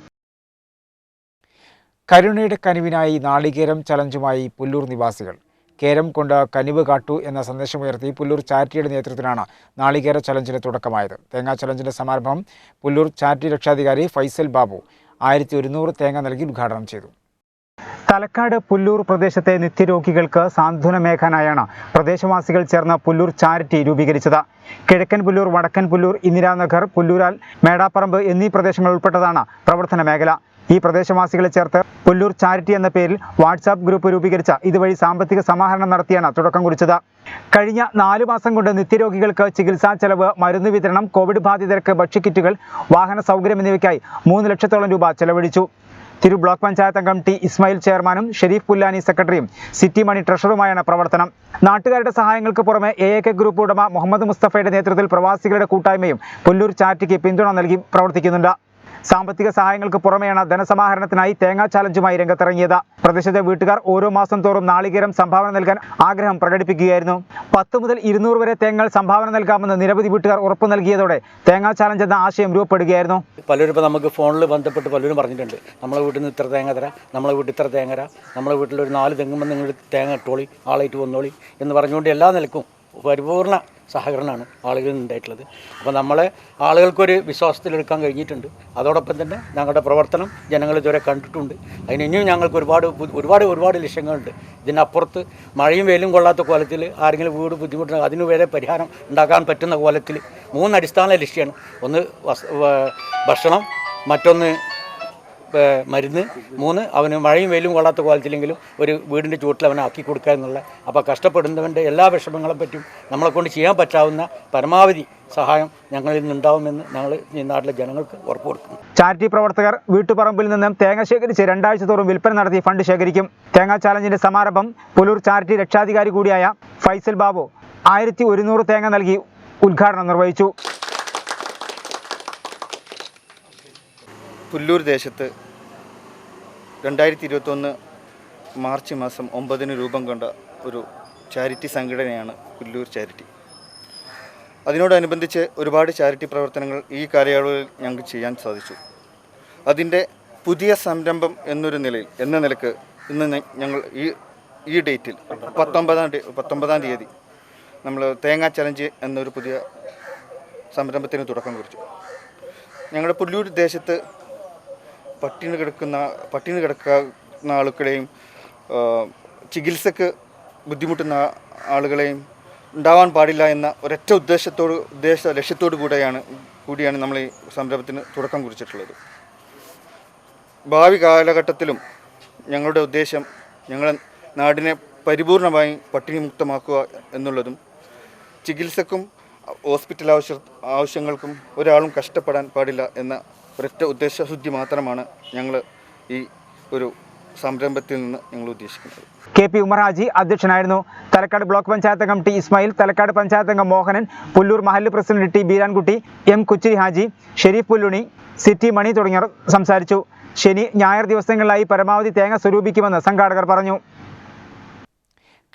കരുണയുടെ കനിവിനായി നാളികേരം ചലഞ്ചുമായി പുല്ലൂർ നിവാസികൾ. കേരം കൊണ്ട് കനിവ് കാട്ടു എന്ന സന്ദേശമുയർത്തി പുല്ലൂർ ചാരിറ്റിയുടെ നേതൃത്വത്തിലാണ് നാളികേര ചലഞ്ചിന് തുടക്കമായത്. തേങ്ങാ ചലഞ്ചിന്റെ സമാരംഭം പുല്ലൂർ ചാരിറ്റി രക്ഷാധികാരി ഫൈസൽ ബാബു 1100 തേങ്ങ നൽകി ഉദ്ഘാടനം ചെയ്തു. തലക്കാട് പുല്ലൂർ പ്രദേശത്തെ നിത്യരോഗികൾക്ക് സാന്ത്വനമേകാനായാണ് പ്രദേശവാസികൾ ചേർന്ന് പുല്ലൂർ ചാരിറ്റി രൂപീകരിച്ചത്. കിഴക്കൻ പുല്ലൂർ, വടക്കൻ പുല്ലൂർ, ഇന്ദിരാനഗർ, പുല്ലൂരാൽ, മേടാപ്പറമ്പ് എന്നീ പ്രദേശങ്ങൾ ഉൾപ്പെട്ടതാണ് പ്രവർത്തന മേഖല. ഈ പ്രദേശവാസികളെ ചേർത്ത് പുല്ലൂർ ചാരിറ്റി എന്ന പേരിൽ വാട്സാപ്പ് ഗ്രൂപ്പ് രൂപീകരിച്ച ഇതുവഴി സാമ്പത്തിക സമാഹരണം നടത്തിയാണ് തുടക്കം കുറിച്ചത്. കഴിഞ്ഞ 4 മാസം കൊണ്ട് നിത്യരോഗികൾക്ക് ചികിത്സാ ചെലവ്, മരുന്ന് വിതരണം, കോവിഡ് ബാധിതർക്ക് ഭക്ഷ്യക്കിറ്റുകൾ, വാഹന സൗകര്യം എന്നിവയ്ക്കായി 3 ലക്ഷത്തോളം രൂപ ചെലവഴിച്ചു. തിരു ബ്ലോക്ക് പഞ്ചായത്ത് അംഗം ടി ഇസ്മായിൽ ചെയർമാനും ഷെരീഫ് പുല്ലാനി സെക്രട്ടറിയും സിറ്റി മണി ട്രഷറുമായാണ് പ്രവർത്തനം. നാട്ടുകാരുടെ സഹായങ്ങൾക്ക് പുറമെ AAK ഗ്രൂപ്പ് ഉടമ മുഹമ്മദ് മുസ്തഫയുടെ നേതൃത്വത്തിൽ പ്രവാസികളുടെ കൂട്ടായ്മയും പുല്ലൂർ ചാരിറ്റിക്ക് പിന്തുണ നൽകി പ്രവർത്തിക്കുന്നുണ്ട്. സാമ്പത്തിക സഹായങ്ങൾക്ക് പുറമെയാണ് ധനസമാഹരണത്തിനായി തേങ്ങാ ചാലഞ്ചുമായി രംഗത്തിറങ്ങിയത്. പ്രദേശത്തെ വീട്ടുകാർ ഓരോ മാസം തോറും നാളികേരം സംഭാവന നൽകാൻ ആഗ്രഹം പ്രകടിപ്പിക്കുകയായിരുന്നു. 10 മുതൽ 200 വരെ തേങ്ങകൾ സംഭാവന നൽകാമെന്ന് നിരവധി വീട്ടുകാർ ഉറപ്പു നൽകിയതോടെ തേങ്ങാ ചാലഞ്ച് എന്ന ആശയം രൂപപ്പെടുകയായിരുന്നു. പലരും ഇപ്പോൾ നമുക്ക് ഫോണിൽ ബന്ധപ്പെട്ട് പലരും പറഞ്ഞിട്ടുണ്ട്, നമ്മളെ വീട്ടിൽ നിന്ന് ഇത്ര തേങ്ങ തരാം, നമ്മളെ വീട്ടിൽ ഇത്ര തേങ്ങ തരാം, നമ്മളെ വീട്ടിൽ ഒരു 4 തെങ്ങുമ്പോൾ നിങ്ങൾ തേങ്ങ ഇട്ടോളി, ആളായിട്ട് വന്നോളി എന്ന് പറഞ്ഞുകൊണ്ട് എല്ലാ നിലക്കും പരിപൂർണ്ണ സഹകരണമാണ് ആളുകളിൽ ഉണ്ടായിട്ടുള്ളത്. അപ്പോൾ നമ്മളെ ആളുകൾക്കൊരു വിശ്വാസത്തിലെടുക്കാൻ കഴിഞ്ഞിട്ടുണ്ട്. അതോടൊപ്പം തന്നെ ഞങ്ങളുടെ പ്രവർത്തനം ജനങ്ങൾ ഇതുവരെ കണ്ടിട്ടുണ്ട്. അതിനിയും ഞങ്ങൾക്ക് ഒരുപാട് ലക്ഷ്യങ്ങളുണ്ട്. ഇതിനപ്പുറത്ത് മഴയും വെയിലും കൊള്ളാത്ത കോലത്തിൽ ആരെങ്കിലും വീട് ബുദ്ധിമുട്ടുണ്ടെങ്കിൽ അതിന് വരെ പരിഹാരം ഉണ്ടാക്കാൻ പറ്റുന്ന കോലത്തിൽ 3 അടിസ്ഥാന ലക്ഷ്യമാണ്. ഒന്ന് ഭക്ഷണം, മറ്റൊന്ന് മരുന്ന്, 3 അവന് മഴയും വെയിലും കൊള്ളാത്ത കോലത്തിലെങ്കിലും ഒരു വീടിൻ്റെ ചുവട്ടിൽ അവനെ ആക്കി കൊടുക്കുക എന്നുള്ള. അപ്പോൾ കഷ്ടപ്പെടുന്നവൻ്റെ എല്ലാ വിഷമങ്ങളെ പറ്റും നമ്മളെ കൊണ്ട് ചെയ്യാൻ പറ്റാവുന്ന പരമാവധി സഹായം ഞങ്ങളിൽ നിന്നുണ്ടാവുമെന്ന് ഞങ്ങൾ ഈ നാട്ടിലെ ജനങ്ങൾക്ക് ഉറപ്പ് കൊടുക്കുന്നു. ചാരിറ്റി പ്രവർത്തകർ വീട്ടുപറമ്പിൽ നിന്നും തേങ്ങ ശേഖരിച്ച് 2 ആഴ്ച തോറും വിൽപ്പന നടത്തി ഫണ്ട് ശേഖരിക്കും. തേങ്ങാ ചാലഞ്ചിന്റെ സമാരംഭം പുല്ലൂർ ചാരിറ്റി രക്ഷാധികാരി കൂടിയായ ഫൈസൽ ബാബു 1100 തേങ്ങ നൽകി ഉദ്ഘാടനം നിർവഹിച്ചു. പുല്ലൂർ ദേശത്ത് 2021 മാർച്ച് മാസം 9 രൂപം കൊണ്ട ഒരു ചാരിറ്റി സംഘടനയാണ് പുല്ലൂർ ചാരിറ്റി. അതിനോടനുബന്ധിച്ച് ഒരുപാട് ചാരിറ്റി പ്രവർത്തനങ്ങൾ ഈ കാലയളവിൽ ഞങ്ങൾക്ക് ചെയ്യാൻ സാധിച്ചു. അതിൻ്റെ പുതിയ സംരംഭം എന്ന നിലക്ക് ഇന്ന് ഞങ്ങൾ ഈ ഡേറ്റിൽ 19-ാം തീയതി നമ്മൾ തേങ്ങാ ചലഞ്ച് എന്നൊരു പുതിയ സംരംഭത്തിന് തുടക്കം കുറിച്ചു. ഞങ്ങളുടെ പുല്ലൂർ ദേശത്ത് പട്ടിണി കിടക്കുന്ന ആളുകളെയും ചികിത്സക്ക് ആളുകളെയും ഉണ്ടാവാൻ പാടില്ല എന്ന ഒരൊറ്റ ലക്ഷ്യത്തോടു കൂടിയാണ് നമ്മൾ ഈ സംരംഭത്തിന് തുടക്കം കുറിച്ചിട്ടുള്ളത്. ഭാവി കാലഘട്ടത്തിലും ഞങ്ങളുടെ ഉദ്ദേശം ഞങ്ങളുടെ നാടിനെ പരിപൂർണമായി പട്ടിണി മുക്തമാക്കുക എന്നുള്ളതും ചികിത്സക്കും ഹോസ്പിറ്റൽ ആവശ്യങ്ങൾക്കും ഒരാളും കഷ്ടപ്പെടാൻ പാടില്ല എന്ന ഒരൊറ്റ ഉദ്ദേശശുദ്ധി മാത്രമാണ് ഞങ്ങൾ ഈ ഒരു സംരംഭത്തിൽ നിന്ന് ഞങ്ങൾ ഉദ്ദേശിക്കുന്നത്. KP ഉമർ ഹാജി അധ്യക്ഷനായിരുന്നു. തലക്കാട് ബ്ലോക്ക് പഞ്ചായത്ത് അംഗം T ഇസ്മായിൽ, തലക്കാട് പഞ്ചായത്ത് അംഗം മോഹനൻ, പുല്ലൂർ മഹല്ല് president T Beerankutty, M Kuchiri Haji, Sherif Pulluni, city Mani തുടങ്ങിയവർ സംസാരിച്ചു. ശനി ഞായർ ദിവസങ്ങളിലായി പരമാവധി തേങ്ങ സ്വരൂപിക്കുമെന്ന് സംഘാടകർ പറഞ്ഞു.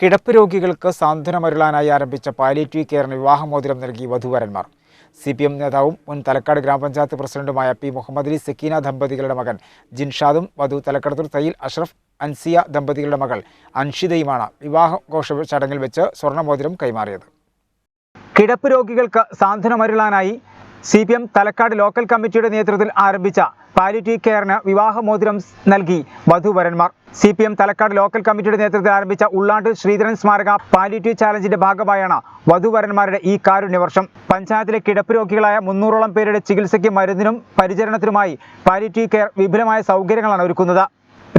കിടപ്പ് രോഗികൾക്ക് സാന്ത്വനമരുളാനായി ആരംഭിച്ച പാലിയേറ്റീവ് കെയറിന് വിവാഹമോതിരം നൽകി വധൂവരന്മാർ. CPM നേതാവും മുൻ തലക്കാട് ഗ്രാമപഞ്ചായത്ത് പ്രസിഡന്റുമായ P മുഹമ്മദ് അലി സക്കീന ദമ്പതികളുടെ മകൻ ജിൻഷാദും വധു തലക്കടത്തൂർ തയ്യിൽ അഷ്റഫ് അൻസിയ ദമ്പതികളുടെ മകൾ അൻഷിതയുമാണ് വിവാഹഘോഷ ചടങ്ങിൽ വെച്ച് സ്വർണ്ണമോതിരം കൈമാറിയത്. കിടപ്പ് രോഗികൾക്ക് സാന്ത്വനമരുളാനായി CPM തലക്കാട് ലോക്കൽ കമ്മിറ്റിയുടെ നേതൃത്വത്തിൽ ആരംഭിച്ച പാലിയേറ്റീവ് കെയറിന് വിവാഹമോതിരം നൽകി വധൂവരന്മാർ. CPM തലക്കാട് ലോക്കൽ കമ്മിറ്റിയുടെ നേതൃത്വത്തിൽ ആരംഭിച്ച ഉള്ളാട്ട് ശ്രീധരൻ സ്മാരക പാലിയേറ്റീവ് ചാലഞ്ചിന്റെ ഭാഗമായാണ് വധൂവരന്മാരുടെ ഈ കാരുണ്യവർഷം. പഞ്ചായത്തിലെ കിടപ്പ് രോഗികളായ 300ഓളം പേരുടെ ചികിത്സയ്ക്ക് മരുന്നിനും പരിചരണത്തിനുമായി പാലിയേറ്റീവ് കെയർ വിപുലമായ സൗകര്യങ്ങളാണ് ഒരുക്കുന്നത്.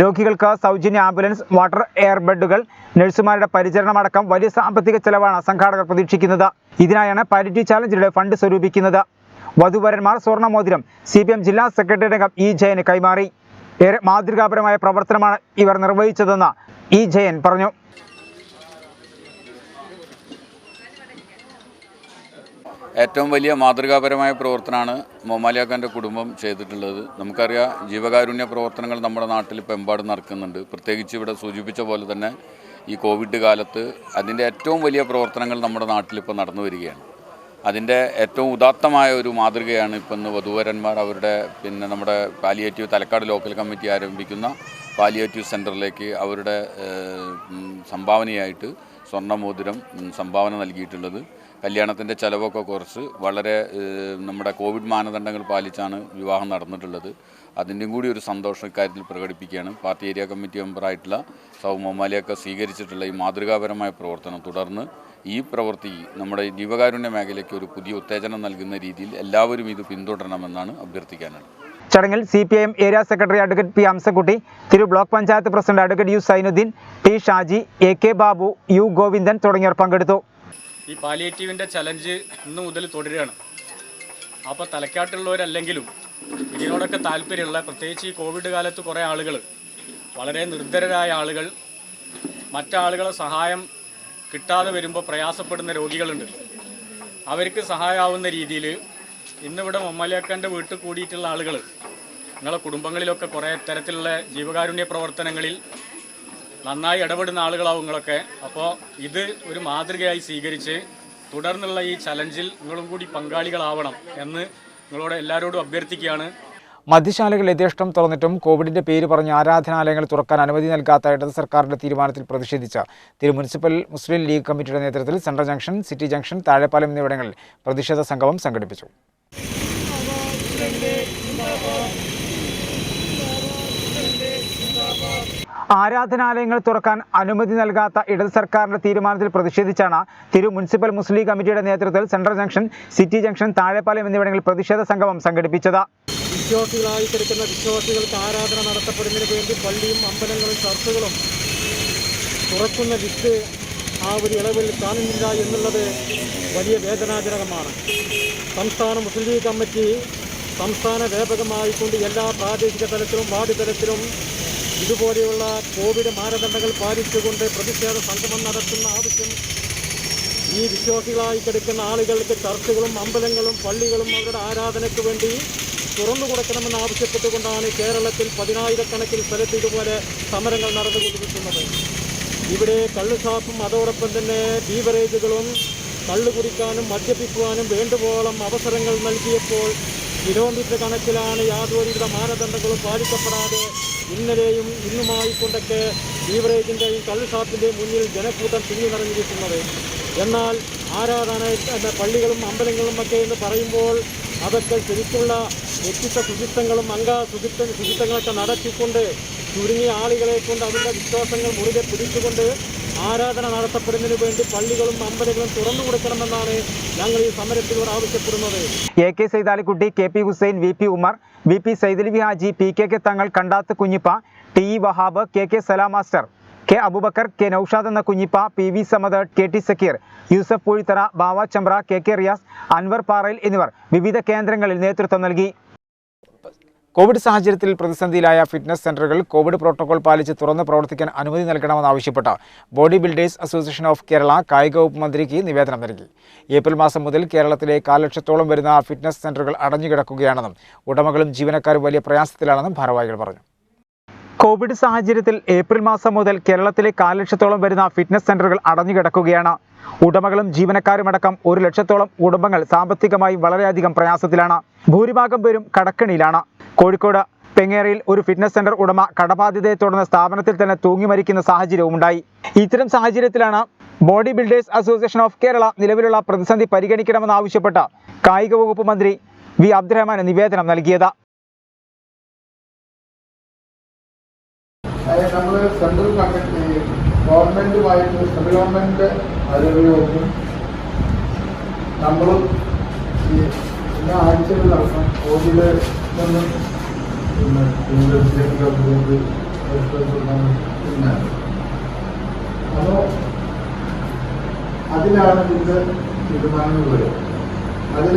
രോഗികൾക്ക് സൗജന്യ ആംബുലൻസ്, വാട്ടർ എയർ ബെഡുകൾ, നഴ്സുമാരുടെ പരിചരണമടക്കം വലിയ സാമ്പത്തിക ചെലവാണ് സംഘാടകർ പ്രതീക്ഷിക്കുന്നത്. ഇതിനായാണ് പാലിയേറ്റീവ് ചാലഞ്ചിലൂടെ ഫണ്ട് സ്വരൂപിക്കുന്നത്. വധുവരന്മാർ സ്വർണ്ണമോതിരം CPM ജില്ലാ സെക്രട്ടറി അംഗം E ജയന് കൈമാറി. ഏറെ മാതൃകാപരമായ പ്രവർത്തനമാണ് ഇവർ നിർവഹിച്ചതെന്ന് E ജയൻ പറഞ്ഞു. ഏറ്റവും വലിയ മാതൃകാപരമായ പ്രവർത്തനമാണ് മൊമാലിയാക്കാൻ്റെ കുടുംബം ചെയ്തിട്ടുള്ളത്. നമുക്കറിയാം, ജീവകാരുണ്യ പ്രവർത്തനങ്ങൾ നമ്മുടെ നാട്ടിൽ ഇപ്പോൾ എമ്പാടും നടക്കുന്നുണ്ട്. പ്രത്യേകിച്ച് ഇവിടെ സൂചിപ്പിച്ച പോലെ തന്നെ ഈ കോവിഡ് കാലത്ത് അതിൻ്റെ ഏറ്റവും വലിയ പ്രവർത്തനങ്ങൾ നമ്മുടെ നാട്ടിലിപ്പോൾ നടന്നു വരികയാണ്. അതിൻ്റെ ഏറ്റവും ഉദാത്തമായ ഒരു മാതൃകയാണ് ഇപ്പം ഇന്ന് വധൂവരന്മാർ അവരുടെ നമ്മുടെ പാലിയേറ്റീവ് തലക്കാട് ലോക്കൽ കമ്മിറ്റി ആരംഭിക്കുന്ന പാലിയേറ്റീവ് സെൻറ്ററിലേക്ക് അവരുടെ സംഭാവനയായിട്ട് സ്വർണ്ണമോതിരം സംഭാവന നൽകിയിട്ടുള്ളത്. കല്യാണത്തിൻ്റെ ചിലവൊക്കെ കുറച്ച് വളരെ നമ്മുടെ കോവിഡ് മാനദണ്ഡങ്ങൾ പാലിച്ചാണ് വിവാഹം നടന്നിട്ടുള്ളത്. അതിൻ്റെയും കൂടി ഒരു സന്തോഷം ഇക്കാര്യത്തിൽ പ്രകടിപ്പിക്കുകയാണ്. പാർട്ടി ഏരിയ കമ്മിറ്റി മെമ്പറായിട്ടുള്ള സൗ മൊമാലിയൊക്കെ സ്വീകരിച്ചിട്ടുള്ള ഈ മാതൃകാപരമായ പ്രവർത്തനം തുടർന്ന് ഈ പ്രവൃത്തി നമ്മുടെ ജീവകാരുണ്യ മേഖലയ്ക്ക് ഒരു പുതിയ ഉത്തേജനം നൽകുന്ന രീതിയിൽ എല്ലാവരും ഇത് പിന്തുടരണമെന്നാണ് അഭ്യർത്ഥിക്കാനാണ്. ചടങ്ങിൽ CPIM area secretary advocate P Hamsakutty, തിരു block panchayat president advocate U Zainuddin, T Shaji, AK Babu, U Govindan തുടങ്ങിയവർ പങ്കെടുത്തു. ഈ പാലിയേറ്റീവിൻ്റെ ചലഞ്ച് ഇന്ന് മുതൽ തുടരുകയാണ്. അപ്പോൾ തലക്കാട്ടുള്ളവരല്ലെങ്കിലും ഇതിനോടൊക്കെ താല്പര്യമുള്ള, പ്രത്യേകിച്ച് ഈ കോവിഡ് കാലത്ത് കുറേ ആളുകൾ, വളരെ നിർധരരായ ആളുകൾ, മറ്റാളുകളെ സഹായം കിട്ടാതെ വരുമ്പോൾ പ്രയാസപ്പെടുന്ന രോഗികളുണ്ട്. അവർക്ക് സഹായമാവുന്ന രീതിയിൽ ഇന്നിവിടെ മൊമാലിയാക്കാൻ്റെ വീട്ടിൽ കൂടിയിട്ടുള്ള ആളുകൾ, നിങ്ങളെ കുടുംബങ്ങളിലൊക്കെ കുറേ തരത്തിലുള്ള ജീവകാരുണ്യ പ്രവർത്തനങ്ങളിൽ നന്നായി ഇടപെടുന്ന ആളുകളാവും നിങ്ങളൊക്കെ. അപ്പോൾ ഇത് ഒരു മാതൃകയായി സ്വീകരിച്ച് തുടർന്നുള്ള ഈ ചലഞ്ചിൽ നിങ്ങളും കൂടി പങ്കാളികളാവണം എന്ന് നിങ്ങളോട് എല്ലാവരോടും അഭ്യർത്ഥിക്കുകയാണ്. മദ്യശാലകൾ യഥേഷ്ടം തുറന്നിട്ടും കോവിഡിന്റെ പേര് പറഞ്ഞ് ആരാധനാലയങ്ങൾ തുറക്കാൻ അനുമതി നൽകാത്ത ഇടത് സർക്കാരിന്റെ തീരുമാനത്തിൽ പ്രതിഷേധിച്ച് തിരു മുനിസിപ്പൽ മുസ്ലിം ലീഗ് കമ്മിറ്റിയുടെ നേതൃത്വത്തിൽ central junction, city junction, Thazhepalam എന്നിവിടങ്ങളിൽ പ്രതിഷേധ സംഗമം സംഘടിപ്പിച്ചു. ആരാധനാലയങ്ങൾ തുറക്കാൻ അനുമതി നൽകാത്ത ഇടത് സർക്കാരിന്റെ തീരുമാനത്തിൽ പ്രതിഷേധിച്ചാണ് തിരു മുനിസിപ്പൽ മുസ്ലിം ലീഗ് കമ്മിറ്റിയുടെ നേതൃത്വത്തിൽ central junction, city junction, Thazhepalam എന്നിവിടങ്ങളിൽ പ്രതിഷേധ സംഗമം സംഘടിപ്പിച്ചത്. വിശ്വാസികളായി കിടക്കുന്ന വിശ്വാസികൾക്ക് ആരാധന നടത്തപ്പെടുന്നതിന് വേണ്ടി പള്ളിയും അമ്പലങ്ങളും ചർച്ചുകളും തുറക്കുന്ന ലിസ്റ്റ് ആ ഒരു ഇളവിൽ കാണുന്നില്ല എന്നുള്ളത് വലിയ വേദനാജനകമാണ്. സംസ്ഥാന മുസ്ലിം ലീഗ് കമ്മിറ്റി സംസ്ഥാന വ്യാപകമായിക്കൊണ്ട് എല്ലാ പ്രാദേശിക തലത്തിലും വാർഡ് തലത്തിലും ഇതുപോലെയുള്ള കോവിഡ് മാനദണ്ഡങ്ങൾ പാലിച്ചുകൊണ്ട് പ്രതിഷേധ സംഗമം നടത്തുന്ന ആവശ്യം ഈ വിശ്വാസികളായി കിടക്കുന്ന ആളുകൾക്ക് ചർച്ചുകളും അമ്പലങ്ങളും പള്ളികളും അവരുടെ ആരാധനയ്ക്ക് വേണ്ടി തുറന്നു കൊടുക്കണമെന്ന് ആവശ്യപ്പെട്ടുകൊണ്ടാണ് കേരളത്തിൽ 10,000-കണക്കിന് സ്ഥലത്ത് ഇതുപോലെ സമരങ്ങൾ നടന്നുകൊണ്ടിരിക്കുന്നത്. ഇവിടെ കള്ളുഷാപ്പും അതോടൊപ്പം തന്നെ ബീവറേജുകളും കള്ളു കുടിക്കാനും മദ്യപിക്കുവാനും വേണ്ടുവോളം അവസരങ്ങൾ നൽകിയപ്പോൾ കിലോമീറ്റർ കണക്കിലാണ് യാതൊരുവിധ മാനദണ്ഡങ്ങളും പാലിക്കപ്പെടാതെ ഇന്നലെയും ഇന്നുമായി കൊണ്ടൊക്കെ ബീവറേജിൻ്റെയും കള്ളുഷാപ്പിൻ്റെയും മുന്നിൽ ജനക്കൂട്ടം തിങ്ങി നിറഞ്ഞിരിക്കുന്നത്. എന്നാൽ ആരാധന പള്ളികളും അമ്പലങ്ങളും ഒക്കെ എന്ന് പറയുമ്പോൾ അതൊക്കെ ശരിക്കുള്ള വ്യക്തിത്വ ശുചിത്വങ്ങളും ശുചിത്വങ്ങളൊക്കെ നടത്തിക്കൊണ്ട് ചുരുങ്ങിയ ആളുകളെ കൊണ്ട് അവരുടെ വിശ്വാസങ്ങൾ മുറുകെ പിടിച്ചുകൊണ്ട് ആരാധന നടത്തപ്പെടുന്നതിന് വേണ്ടി പള്ളികളും അമ്പലങ്ങളും തുറന്നു കൊടുക്കണമെന്നാണ് ഞങ്ങൾ ഈ സമരത്തിലൂടെ ആവശ്യപ്പെടുന്നത്. AK Saidalikutty, KP Hussain, VP Umar, VP Saidali Haji, PKK Thangal, Kandath Kunhippa, TE Wahab, KK Salam master, K Aboobacker, K Noushad എന്ന കുഞ്ഞിപ്പ, PV സമദ്, KT സക്കീർ, യൂസഫ് പൂഴിത്തറ, ബാവ ചമ്പ്ര, KK റിയാസ്, അൻവർ പാറയിൽ എന്നിവർ വിവിധ കേന്ദ്രങ്ങളിൽ നേതൃത്വം നൽകി. കോവിഡ് സാഹചര്യത്തിൽ പ്രതിസന്ധിയിലായ ഫിറ്റ്നസ് സെന്ററുകൾ കോവിഡ് പ്രോട്ടോകോൾ പാലിച്ച് തുറന്ന് പ്രവർത്തിക്കാൻ അനുമതി നൽകണമെന്നാവശ്യപ്പെട്ട് body builders association of Kerala കായിക വകുപ്പ് മന്ത്രിക്ക് നിവേദനം നൽകി. ഏപ്രിൽ മാസം മുതൽ കേരളത്തിലെ 4 ലക്ഷത്തോളം വരുന്ന ഫിറ്റ്നസ് സെന്ററുകൾ അടഞ്ഞുകിടക്കുകയാണെന്നും ഉടമകളും ജീവനക്കാരും വലിയ പ്രയാസത്തിലാണെന്നും ഭാരവാഹികൾ പറഞ്ഞു. കോവിഡ് സാഹചര്യത്തിൽ ഏപ്രിൽ മാസം മുതൽ കേരളത്തിലെ 4 ലക്ഷത്തോളം വരുന്ന ഫിറ്റ്നസ് സെന്ററുകൾ അടഞ്ഞുകിടക്കുകയാണ്. ഉടമകളും ജീവനക്കാരുമടക്കം 1 ലക്ഷത്തോളം കുടുംബങ്ങൾ സാമ്പത്തികമായി വളരെയധികം പ്രയാസത്തിലാണ്. ഭൂരിഭാഗം പേരും കടക്കെണിയിലാണ്. കോഴിക്കോട് പെങ്ങേറയിൽ ഒരു ഫിറ്റ്നസ് സെന്റർ ഉടമ കടബാധ്യതയെ തുടർന്ന് സ്ഥാപനത്തിൽ തന്നെ തൂങ്ങി മരിക്കുന്ന സാഹചര്യവും ഉണ്ടായി. ഇത്തരം സാഹചര്യത്തിലാണ് body builders association of Kerala നിലവിലുള്ള പ്രതിസന്ധി പരിഗണിക്കണമെന്നാവശ്യപ്പെട്ട് കായിക വകുപ്പ് മന്ത്രി വി അബ്ദുറഹ്മാന് നിവേദനം നൽകിയത്. നമ്മൾ സെൻട്രൽ ഗവൺമെന്റുമായിട്ട് സെൻട്രൽ ഗവൺമെന്റ് ആരോഗ്യവകുപ്പും നമ്മളും എല്ലാ ആഴ്ചകളിൽ നടക്കണം. കോവിഡ് നിന്നും അപ്പോൾ അതിലാണ് ഇതിൻ്റെ തീരുമാനങ്ങൾ വരും. അതിൽ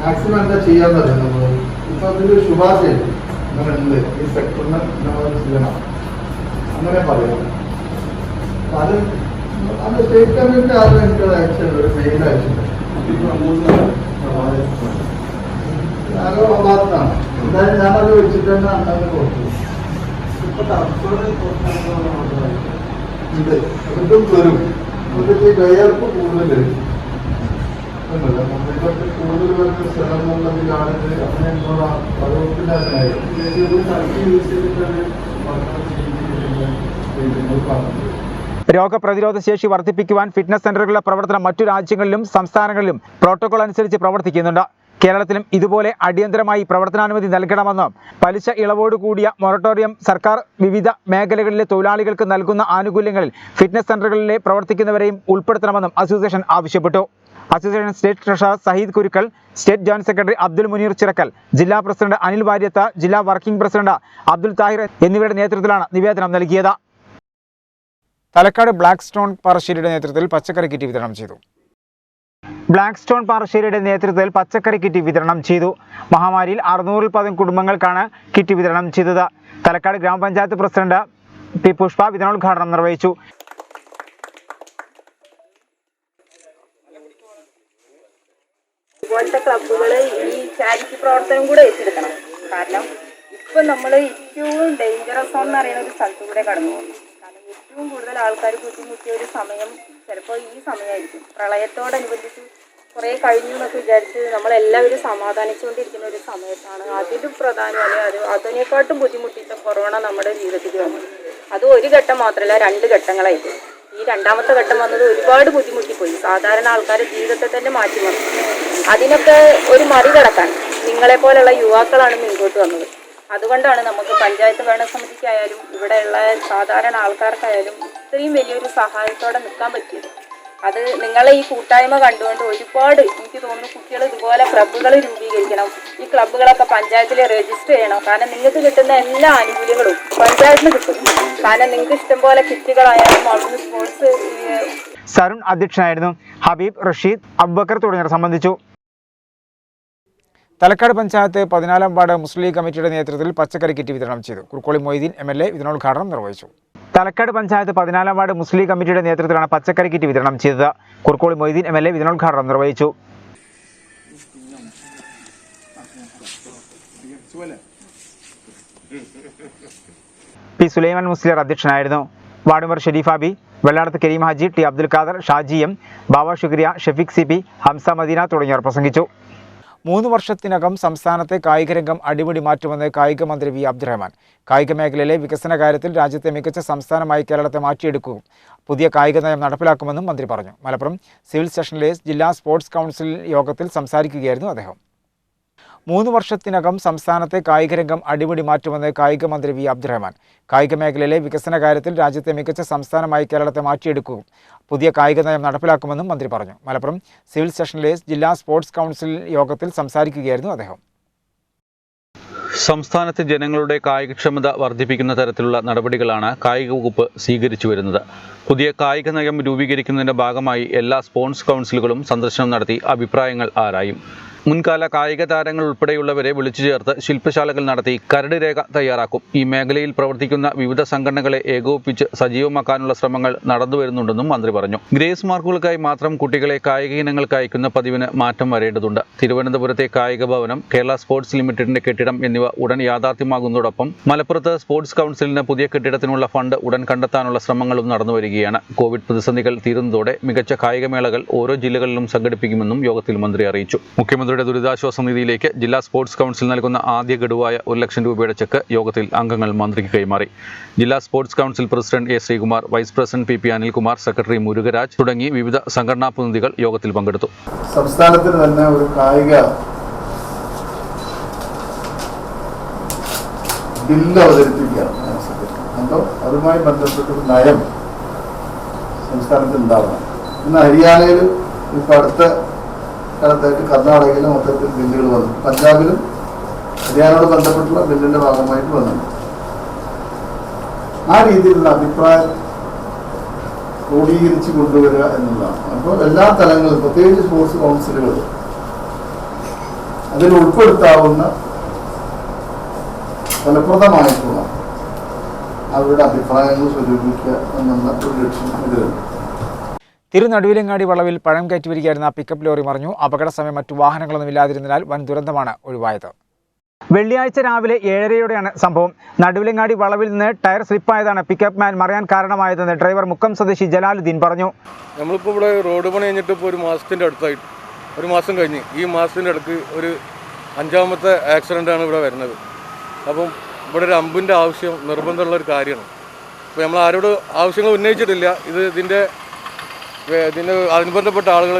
മാക്സിമം എന്താ ചെയ്യാന്നത് നമ്മൾ ഇപ്പോൾ അതിൽ ശുപാർശയില്ല. അങ്ങനെ ഉണ്ട് ഈ സെക്ടറിന് നമ്മൾ ചെയ്യണം അങ്ങനെ പറയാം. അത് സ്റ്റേറ്റ് ഗവൺമെന്റ് ആദ്യം എനിക്ക് അയച്ചിട്ടുണ്ട്, ഒരു മെയിൽ അയച്ചിട്ടുണ്ട്. ആരോ ഭാഗത്താണ് എന്തായാലും ഞാനത് വെച്ചിട്ട് തന്നെ അന്നേരം കൊടുത്തു. ഇപ്പൊ ഉണ്ട് അതും വരും. ഇതൊക്കെ ഗയർക്ക് കൂടുതൽ കൂടുതൽ വരുന്ന സ്ഥലങ്ങളുള്ളതിലാണ് അങ്ങനെയുള്ള പർവ്വത്തിന്റെ രോഗപ്രതിരോധ ശേഷി വർദ്ധിപ്പിക്കുവാൻ ഫിറ്റ്നസ് സെന്ററുകളുടെ പ്രവർത്തനം മറ്റു രാജ്യങ്ങളിലും സംസ്ഥാനങ്ങളിലും പ്രോട്ടോകോൾ അനുസരിച്ച് പ്രവർത്തിക്കുന്നുണ്ട്. കേരളത്തിലും ഇതുപോലെ അടിയന്തരമായി പ്രവർത്തനാനുമതി നൽകണമെന്നും പലിശ ഇളവോടുകൂടിയ മൊറട്ടോറിയം സർക്കാർ വിവിധ മേഖലകളിലെ തൊഴിലാളികൾക്ക് നൽകുന്ന ആനുകൂല്യങ്ങളിൽ ഫിറ്റ്നസ് സെന്ററുകളിലെ പ്രവർത്തിക്കുന്നവരെയും ഉൾപ്പെടുത്തണമെന്നും അസോസിയേഷൻ ആവശ്യപ്പെട്ടു. Association state treasurer Saheed Kurukkal, state joint secretary Abdul Muneer Chirakkal, ജില്ലാ പ്രസിഡന്റ് അനിൽ വാര്യത്ത്, ജില്ലാ വർക്കിംഗ് പ്രസിഡന്റ് അബ്ദുൽ താഹിർ എന്നിവരുടെ നേതൃത്വത്തിലാണ് നിവേദനം നൽകിയത്. തലക്കാട് ബ്ലാക്ക് സ്റ്റോൺ പാറശ്ശേരിയുടെ നേതൃത്വത്തിൽ പച്ചക്കറി കിറ്റ് വിതരണം ചെയ്തു. ബ്ലാക്ക് സ്റ്റോൺ പാറശ്ശേരിയുടെ നേതൃത്വത്തിൽ പച്ചക്കറി കിറ്റ് വിതരണം ചെയ്തു. മഹാമാരിയിൽ 600-ൽ പരം കുടുംബങ്ങൾക്കാണ് കിറ്റ് വിതരണം ചെയ്തത്. തലക്കാട് ഗ്രാമപഞ്ചായത്ത് പ്രസിഡന്റ് പി പുഷ്പ വിതരണോദ്ഘാടനം നിർവഹിച്ചു. ഇതുപോലത്തെ ക്ലബ്ബുകൾ ഈ ചാരിറ്റി പ്രവർത്തനം കൂടെ ഏറ്റെടുക്കണം. കാരണം ഇപ്പം നമ്മൾ ഏറ്റവും ഡേഞ്ചറസ് സോൺ എന്ന് പറയുന്ന ഒരു സ്ഥലത്തു കൂടെ കടന്നു പോകുന്നു. കാരണം ഏറ്റവും കൂടുതൽ ആൾക്കാർ ബുദ്ധിമുട്ടിയ ഒരു സമയം ചിലപ്പോൾ ഈ സമയമായിരിക്കും. പ്രളയത്തോടനുബന്ധിച്ച് കുറേ കഴിഞ്ഞു എന്നൊക്കെ വിചാരിച്ച് നമ്മളെല്ലാവരും സമാധാനിച്ചുകൊണ്ടിരിക്കുന്ന ഒരു സമയത്താണ് അതിലും പ്രധാനം അതിനെക്കാട്ടും ബുദ്ധിമുട്ടിച്ച കൊറോണ നമ്മുടെ ജീവിതത്തിൽ വന്നത്. അത് ഒരു ഘട്ടം മാത്രമല്ല, 2 ഘട്ടങ്ങളായിട്ട്. ഈ 2ാമത്തെ ഘട്ടം വന്നത് ഒരുപാട് ബുദ്ധിമുട്ടിപ്പോയി. സാധാരണ ആൾക്കാരുടെ ജീവിതത്തെ തന്നെ മാറ്റിമറിച്ചു. അതിനൊക്കെ ഒരു മറികടക്കാൻ നിങ്ങളെപ്പോലുള്ള യുവാക്കളാണ് മുൻപോട്ട് വന്നത്. അതുകൊണ്ടാണ് നമുക്ക് പഞ്ചായത്ത് ഭരണസമിതിക്കായാലും ഇവിടെയുള്ള സാധാരണ ആൾക്കാർക്കായാലും ഇത്രയും വലിയൊരു സഹായത്തോടെ നിൽക്കാൻ പറ്റിയത്. അത് നിങ്ങളെ ഈ കൂട്ടായ്മ കണ്ടുകൊണ്ട് ഒരുപാട് എനിക്ക് തോന്നുന്നു കുട്ടികൾ ഇതുപോലെ ക്ലബ്ബുകൾ രൂപീകരിക്കണം. ഈ ക്ലബ്ബുകളൊക്കെ പഞ്ചായത്തിൽ രജിസ്റ്റർ ചെയ്യണം. കാരണം നിങ്ങൾക്ക് കിട്ടുന്ന എല്ലാ ആനുകൂല്യങ്ങളും പഞ്ചായത്തിന് കിട്ടും. കാരണം നിങ്ങൾക്ക് ഇഷ്ടംപോലെ കിറ്റുകളായാലും അവിടുന്ന് സ്പോർട്സ്. സരുൺ അധ്യക്ഷനായിരുന്നു. ഹബീബ്, റഷീദ്, അബൂബക്കർ തുടങ്ങിയവർ സംബന്ധിച്ചു. തലക്കാട് പഞ്ചായത്ത് 14-ാം വാർഡ് മുസ്ലിം ലീഗ് കമ്മിറ്റിയുടെ നേതൃത്വത്തിൽ പച്ചക്കറി കിറ്റ് വിതരണം ചെയ്തു. കുറുക്കോളി മൊയ്തീൻ MLA വിതരണോദ്ഘാടനം നിർവഹിച്ചു. തലക്കാട് പഞ്ചായത്ത് 14-ാം വാർഡ് മുസ്ലിം ലീഗ് കമ്മിറ്റിയുടെ നേതൃത്വത്തിലാണ് പച്ചക്കറി കിറ്റ് വിതരണം ചെയ്തത്. കുറുക്കോളി മൊയ്തീൻ MLA വിതരണോദ്ഘാടനം നിർവഹിച്ചു. പി സുലൈമാൻ മുസ്ലിയാർ അധ്യക്ഷനായിരുന്നു. Ward member Sherif Abi, Velladath Kareem Haji, T Abdul Khader, Shaji M, Bava Shukriya, Shafeeq Sibi, Hamsa Madina തുടങ്ങിയവർ പ്രസംഗിച്ചു. 3 വർഷത്തിനകം സംസ്ഥാനത്തെ കായികരംഗം അടിമുടി മാറ്റുമെന്ന് കായിക മന്ത്രി വി അബ്ദുറഹ്മാൻ. കായിക മേഖലയിലെ വികസന കാര്യത്തിൽ രാജ്യത്തെ മികച്ച സംസ്ഥാനമായി കേരളത്തെ മാറ്റിയെടുക്കും. പുതിയ കായിക നയം നടപ്പിലാക്കുമെന്നും മന്ത്രി പറഞ്ഞു. മലപ്പുറം സിവിൽ സ്റ്റേഷനിലെ ജില്ലാ സ്പോർട്സ് കൗൺസിൽ യോഗത്തിൽ സംസാരിക്കുകയായിരുന്നു അദ്ദേഹം. 3 വർഷത്തിനകം സംസ്ഥാനത്തെ കായികരംഗം അടിമുടി മാറ്റുമെന്ന് കായിക മന്ത്രി വി അബ്ദുറഹ്മാൻ. കായിക മേഖലയിലെ വികസന കാര്യത്തിൽ രാജ്യത്തെ മികച്ച സംസ്ഥാനമായി കേരളത്തെ മാറ്റിയെടുക്കും. പുതിയ കായിക നയം നടപ്പിലാക്കുമെന്നും മന്ത്രി പറഞ്ഞു. മലപ്പുറം സിവിൽ സ്റ്റേഷനിലെ ജില്ലാ സ്പോർട്സ് കൗൺസിൽ യോഗത്തിൽ സംസാരിക്കുകയായിരുന്നു അദ്ദേഹം. സംസ്ഥാനത്തെ ജനങ്ങളുടെ കായികക്ഷമത വർദ്ധിപ്പിക്കുന്ന തരത്തിലുള്ള നടപടികളാണ് കായിക വകുപ്പ് സ്വീകരിച്ചു വരുന്നത്. പുതിയ കായിക നയം രൂപീകരിക്കുന്നതിൻ്റെ ഭാഗമായി എല്ലാ സ്പോർട്സ് കൗൺസിലുകളും സന്ദർശനം നടത്തി അഭിപ്രായങ്ങൾ ആരായും. മുൻകാല കായിക താരങ്ങൾ ഉൾപ്പെടെയുള്ളവരെ വിളിച്ചു ചേർത്ത് ശില്പശാലകൾ നടത്തി കരട് രേഖ തയ്യാറാക്കും. ഈ മേഖലയിൽ പ്രവർത്തിക്കുന്ന വിവിധ സംഘടനകളെ ഏകോപിപ്പിച്ച് സജീവമാക്കാനുള്ള ശ്രമങ്ങൾ നടന്നുവരുന്നുണ്ടെന്നും മന്ത്രി പറഞ്ഞു. ഗ്രേസ് മാർക്കുകൾക്കായി മാത്രം കുട്ടികളെ കായിക ഇനങ്ങൾക്ക് അയക്കുന്ന പതിവിന് മാറ്റം വരേണ്ടതുണ്ട്. തിരുവനന്തപുരത്തെ കായിക ഭവനം, കേരള സ്പോർട്സ് ലിമിറ്റഡിന്റെ കെട്ടിടം എന്നിവ ഉടൻ യാഥാർത്ഥ്യമാകുന്നതോടൊപ്പം മലപ്പുറത്ത് സ്പോർട്സ് കൗൺസിലിന് പുതിയ കെട്ടിടത്തിനുള്ള ഫണ്ട് ഉടൻ കണ്ടെത്താനുള്ള ശ്രമങ്ങളും നടന്നുവരികയാണ്. കോവിഡ് പ്രതിസന്ധികൾ തീരുന്നതോടെ മികച്ച കായികമേളകൾ ഓരോ ജില്ലകളിലും സംഘടിപ്പിക്കുമെന്നും യോഗത്തിൽ മന്ത്രി അറിയിച്ചു. മുഖ്യമന്ത്രിയുടെ ദുരിതാശ്വാസ നിധിയിലേക്ക് ജില്ലാ സ്പോർട്സ് കൗൺസിൽ നൽകുന്ന ആദ്യ ഗഡുവായ 1 ലക്ഷം രൂപയുടെ ചെക്ക് യോഗത്തിൽ അംഗങ്ങൾ മന്ത്രിക്ക് കൈമാറി. ജില്ലാ sports council president A Sreekumar, vice president P Anilkumar, secretary Murugaraj തുടങ്ങി വിവിധ സംഘടനാ പ്രതിനിധികൾ യോഗത്തിൽ പങ്കെടുത്തു. സംസ്ഥാനത്തിന് തന്നെ ഒരു കായിക ബില്ല് അവതരിപ്പിക്കുകയാണ്. അപ്പോൾ അതുമായി ബന്ധപ്പെട്ടൊരു നയം സംസ്ഥാനത്തിൽ ഉണ്ടാവണം. ഇന്ന് ഹരിയാനയിൽ ഇപ്പോൾ അടുത്ത കാലത്തായിട്ട് കർണാടകയിലും മൊത്തത്തിൽ ബില്ലുകൾ വന്നു. പഞ്ചാബിലും ഹരിയാനയോട് ബന്ധപ്പെട്ടുള്ള ബില്ലിന്റെ ഭാഗമായിട്ട് വന്നു. ആ രീതിയിലുള്ള അഭിപ്രായം ക്രോഡീകരിച്ച് കൊണ്ടുവരിക എന്നുള്ളതാണ്. അപ്പോൾ എല്ലാ തലങ്ങളിലും പ്രത്യേകിച്ച് സ്പോർട്സ് കൗൺസിലുകൾ അതിൽ ഉൾപ്പെടുത്താവുന്ന ഫലപ്രദമായിട്ടുള്ള അവരുടെ അഭിപ്രായങ്ങൾ സ്വരൂപിക്കുക എന്നുള്ള ഒരു ലക്ഷ്യം ഇതിലുണ്ട്. തിരുനടുവിലങ്ങാടി വളവിൽ പഴം കയറ്റി വരികയായിരുന്ന പിക്കപ്പ് ലോറി മറിഞ്ഞു. അപകട സമയം മറ്റു വാഹനങ്ങളൊന്നും ഇല്ലാതിരുന്നതിനാൽ വൻ ദുരന്തമാണ് ഒഴിവായത്. വെള്ളിയാഴ്ച രാവിലെ 7:30യോടെയാണ് സംഭവം. നടുവിലങ്ങാടി വളവിൽ നിന്ന് ടയർ സ്ലിപ്പായതാണ് പിക്കപ്പ് മാൻ മറിയാൻ കാരണമായതെന്ന് ഡ്രൈവർ മുക്കം സ്വദേശി ജലാലുദ്ദീൻ പറഞ്ഞു. നമ്മളിപ്പോൾ ഇവിടെ റോഡ് പണി കഴിഞ്ഞിട്ട് ഇപ്പോൾ ഒരു മാസത്തിൻ്റെ അടുത്തായിട്ട്, ഒരു മാസം കഴിഞ്ഞ് ഈ മാസത്തിൻ്റെ അടുക്ക് ഒരു 5ാമത്തെ ആക്സിഡൻ്റാണ് ഇവിടെ വരുന്നത്. അപ്പം ഇവിടെ ഒരു അമ്പിൻ്റെ ആവശ്യം നിർബന്ധമുള്ള ഒരു കാര്യമാണ്. അപ്പോൾ നമ്മൾ ആരോട് ആവശ്യങ്ങൾ ഉന്നയിച്ചിട്ടില്ല. ഇതിൻ്റെ അനുബന്ധപ്പെട്ട ആളുകൾ